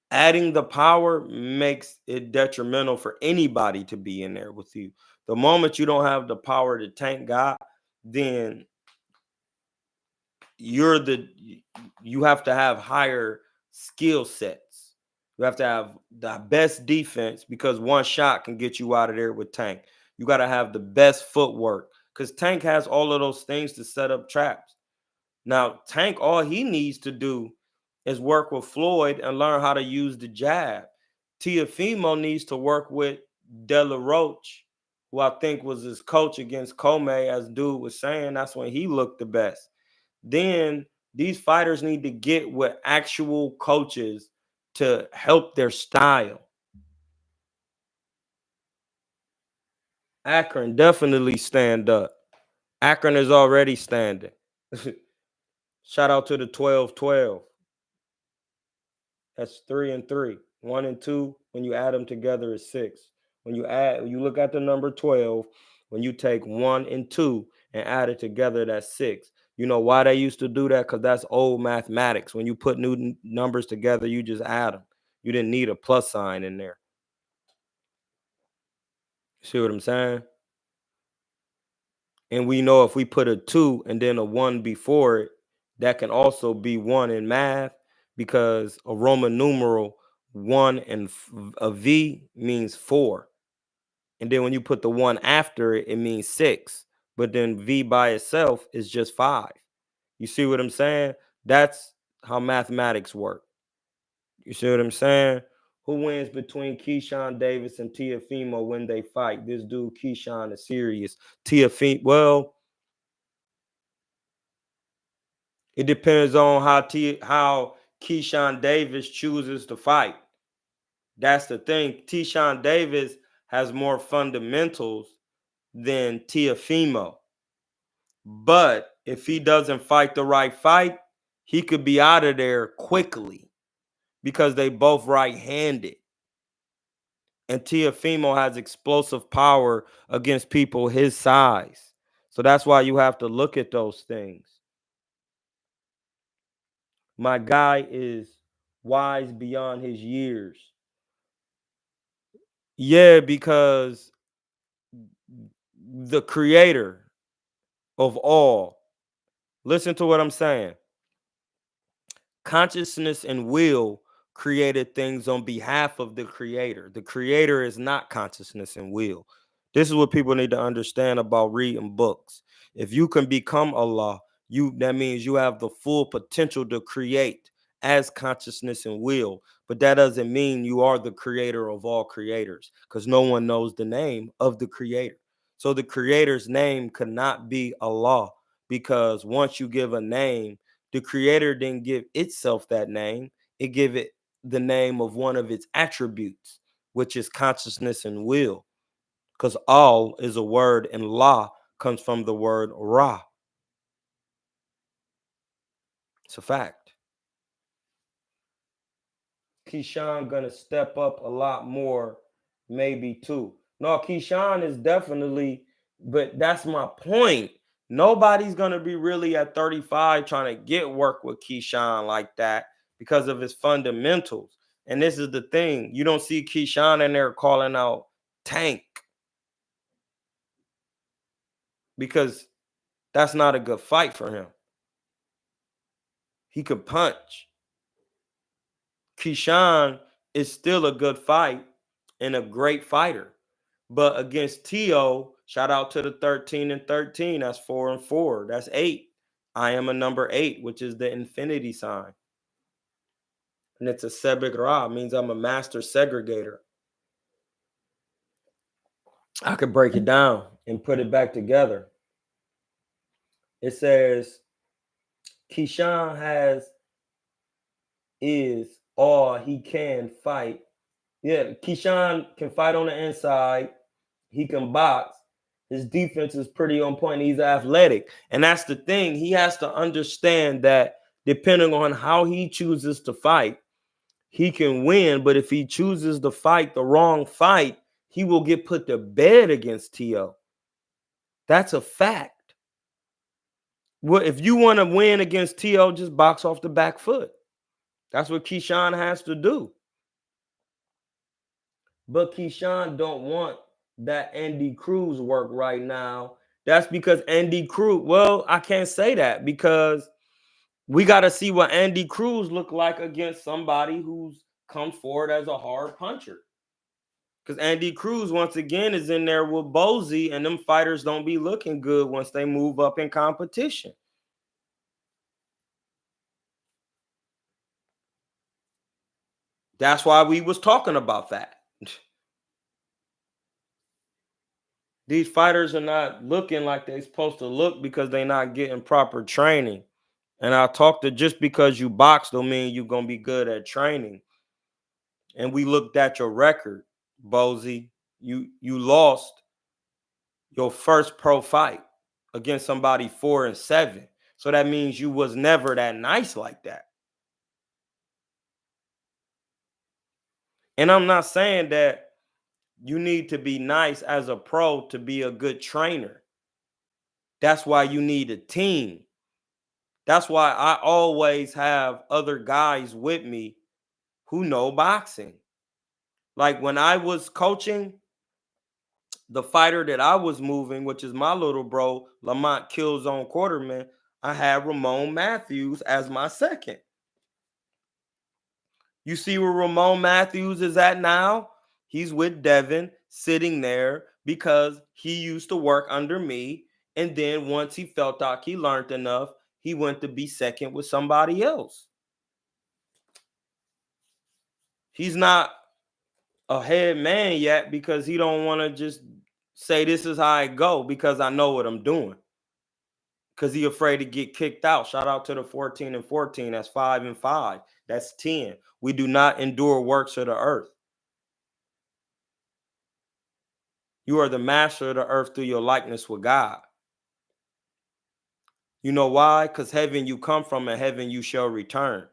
adding the power makes it detrimental for anybody to be in there with you. The moment you don't have the power to Tank got, then you have to have higher skill sets. You have to have the best defense, because one shot can get you out of there with Tank. You got to have the best footwork, because Tank has all of those things to set up traps. Now, Tank, all he needs to do is work with Floyd and learn how to use the jab. Teofimo needs to work with De La Roche, who I think was his coach against Comey, as dude was saying. That's when he looked the best. Then these fighters need to get with actual coaches to help their style. Akron, definitely stand up. Akron is already standing. Shout out to the 12-12. That's 3 and 3. 1 and 2, when you add them together, is 6. When you look at the number 12, when you take 1 and 2 and add it together, that's 6. You know why they used to do that? Because that's old mathematics. When you put new numbers together, you just add them. You didn't need a plus sign in there. See what I'm saying? And we know if we put a 2 and then a 1 before it, that can also be 1 in math, because a Roman numeral 1 and a V means 4. And then when you put the 1 after it, it means 6. But then V by itself is just 5. You see what I'm saying? That's how mathematics work. You see what I'm saying? Who wins between Keyshawn Davis and Teofimo when they fight? This dude, Keyshawn, is serious. Teofimo, well, it depends on how Keyshawn Davis chooses to fight. That's the thing. Keyshawn Davis has more fundamentals than Teofimo. But if he doesn't fight the right fight, he could be out of there quickly, because they both right-handed. And Teofimo has explosive power against people his size. So that's why you have to look at those things. My guy is wise beyond his years. Yeah, because the creator of all, listen to what I'm saying. Consciousness and will created things on behalf of the creator. The creator is not consciousness and will. This is what people need to understand about reading books. If you can become Allah, that means you have the full potential to create as consciousness and will. But that doesn't mean you are the creator of all creators, because no one knows the name of the creator. So the creator's name could not be Allah, because once you give a name, the creator didn't give itself that name. It gave it the name of one of its attributes, which is consciousness and will. Because all is a word, and la comes from the word ra. It's a fact. Keyshawn gonna step up a lot more, maybe too. No, Keyshawn is definitely, but that's my point. Nobody's gonna be really at 35 trying to get work with Keyshawn like that, because of his fundamentals. And this is the thing. You don't see Keyshawn in there calling out Tank, because that's not a good fight for him. He could punch. Keyshawn is still a good fight and a great fighter. But against T.O., shout out to the 13 and 13. That's 4 and 4. That's 8. I am a number 8, which is the infinity sign. And it's a Sebek Ra, means I'm a master segregator. I could break it down and put it back together. It says, Keyshawn is all he can fight. Yeah, Keyshawn can fight on the inside. He can box. His defense is pretty on point. He's athletic. And that's the thing. He has to understand that depending on how he chooses to fight, he can win. But if he chooses to fight the wrong fight, he will get put to bed against T.O. That's a fact. Well, if you want to win against T.O., just box off the back foot. That's what Keyshawn has to do. But Keyshawn don't want that Andy Cruz work right now. That's because Andy Cruz, well, I can't say that because we got to see what Andy Cruz look like against somebody who's come forward as a hard puncher. Because Andy Cruz, once again, is in there with Bozy, and them fighters don't be looking good once they move up in competition. That's why we was talking about that. These fighters are not looking like they're supposed to look because they're not getting proper training. And I talked to, just because you box don't mean you're going to be good at training. And we looked at your record, Bozy. You lost your first pro fight against somebody 4 and 7. So that means you was never that nice like that. And I'm not saying that you need to be nice as a pro to be a good trainer. That's why you need a team. That's why I always have other guys with me who know boxing. Like when I was coaching, the fighter that I was moving, which is my little bro, Lamont Killzone Quarterman, I had Ramon Matthews as my second. You see where Ramon Matthews is at now? He's with Devin, sitting there because he used to work under me. And then once he felt like he learned enough, he went to be second with somebody else. He's not a head man yet because he don't want to just say this is how I go because I know what I'm doing. Because he afraid to get kicked out. Shout out to the 14 and 14. That's 5 and 5. That's 10. We do not endure works of the earth. You are the master of the earth through your likeness with God. You know why? Because heaven you come from and heaven you shall return.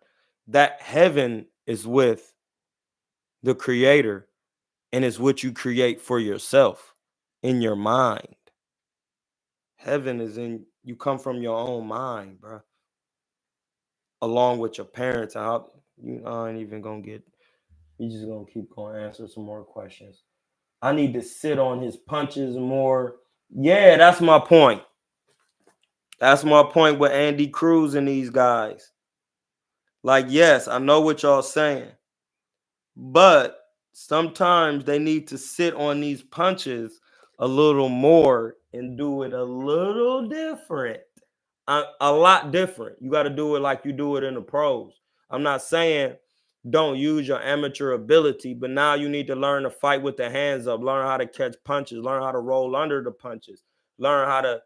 That heaven is with the creator and is what you create for yourself in your mind. Heaven is in, you come from your own mind, bro. Along with your parents. I ain't even gonna get, you just gonna keep going to answer some more questions. I need to sit on his punches more. Yeah, that's my point. That's my point with Andy Cruz and these guys. Like, yes, I know what y'all saying. But sometimes they need to sit on these punches a little more and do it a little different. A lot different. You got to do it like you do it in the pros. I'm not saying don't use your amateur ability, but now you need to learn to fight with the hands up, learn how to catch punches, learn how to roll under the punches, learn how to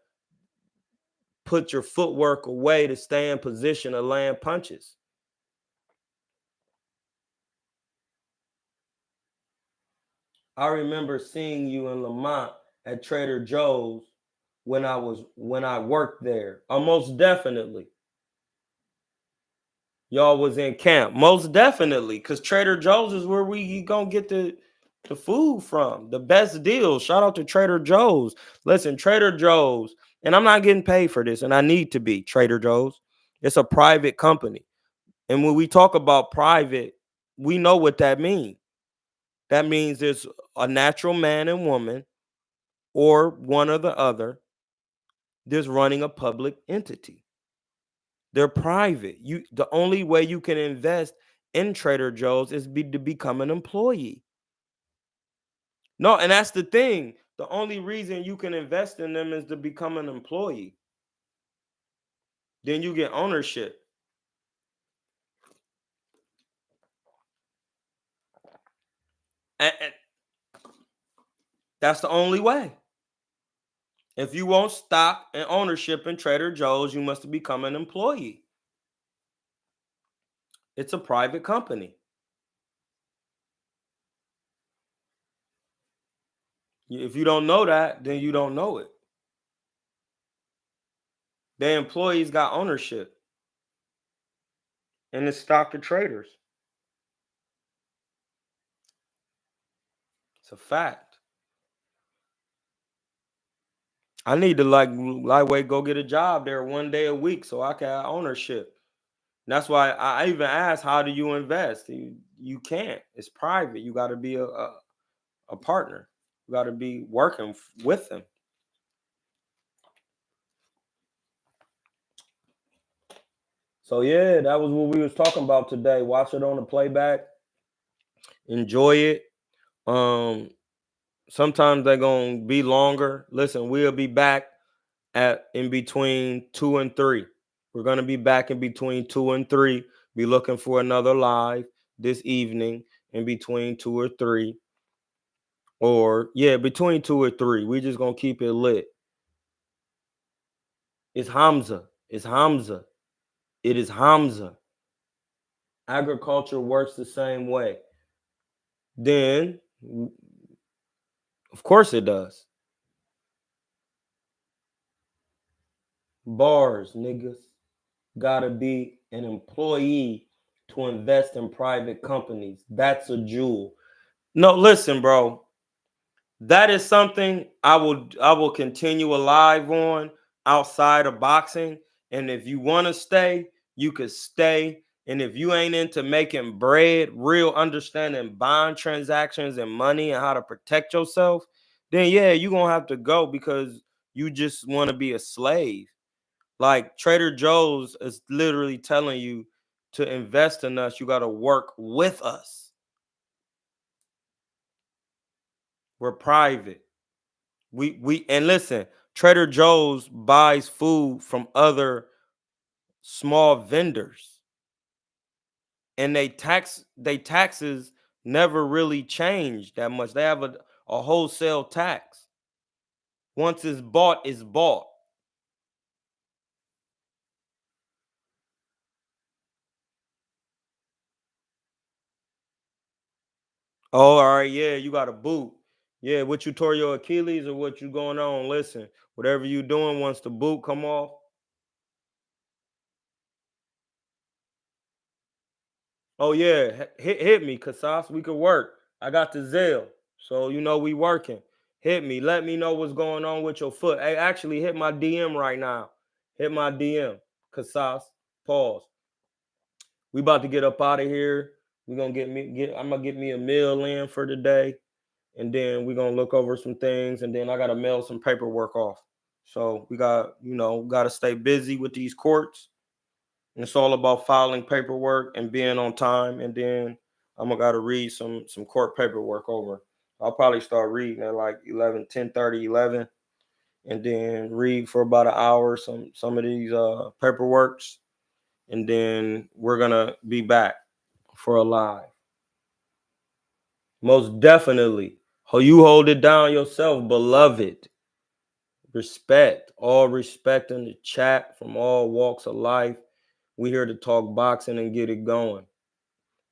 put your footwork away to stay in position to land punches. I remember seeing you in Lamont at Trader Joe's when I worked there. Most definitely. Y'all was in camp. Most definitely. Because Trader Joe's is where we gonna get the food from. The best deal. Shout out to Trader Joe's. Listen, Trader Joe's, and I'm not getting paid for this, and I need to be Trader Joe's. It's a private company. And when we talk about private, we know what that means. That means there's a natural man and woman or one or the other. There's running a public entity. They're private. The only way you can invest in Trader Joe's is to become an employee. No, and that's the thing. The only reason you can invest in them is to become an employee. Then you get ownership. And that's the only way. If you want stock and ownership in Trader Joe's, you must become an employee. It's a private company. If you don't know that, then you don't know it. Their employees got ownership in the stock of traders. It's a fact. I need to lightweight go get a job there one day a week so I can have ownership. And that's why I even asked, how do you invest? You can't. It's private. You got to be a partner. You got to be working with them. So yeah, that was what we was talking about today. Watch it on the playback. Enjoy it. Sometimes they're gonna be longer. Listen, we'll be back at in between 2 and 3. We're gonna be back in between 2 and 3. Be looking for another live this evening in between 2 or 3. Or yeah, between 2 or 3. We just gonna keep it lit. It's Hamza. It's Hamza. It is Hamza. Agriculture works the same way. Then, of course it does. Bars, niggas. Gotta be an employee to invest in private companies. That's a jewel. No, listen, bro. That is something I will continue alive on outside of boxing. And if you want to stay, you could stay. And if you ain't into making bread, real understanding bond transactions and money and how to protect yourself, then yeah, you're gonna have to go because you just want to be a slave. Like Trader Joe's is literally telling you to invest in us, you got to work with us. We're private. We and listen, Trader Joe's buys food from other small vendors, and they taxes never really change that much. They have a wholesale tax. Once it's bought, it's bought. Oh, all right, yeah, you got a boot. Yeah, what you tore your Achilles or what you going on? Listen, whatever you doing, once the boot come off. Oh yeah, hit me, Kasas. We could work. I got the Zelle, so you know we working. Hit me. Let me know what's going on with your foot. Hey, actually, hit my DM right now. Hit my DM, Kasas. Pause. We about to get up out of here. We gonna I'm gonna get me a meal in for today, and then we're gonna look over some things, and then I gotta mail some paperwork off. So we got to stay busy with these courts. And it's all about filing paperwork and being on time. And then I'm gonna gotta read some court paperwork over. I'll probably start reading at like 11, 10:30, 11, and then read for about an hour some of these paperworks. And then we're gonna be back for a live. Most definitely. You hold it down yourself, beloved. Respect. All respect in the chat from all walks of life. We here to talk boxing and get it going.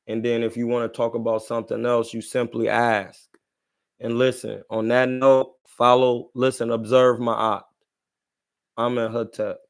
And then if you want to talk about something else, you simply ask. And listen, on that note, follow, listen, observe my eye. I'm in Hotep.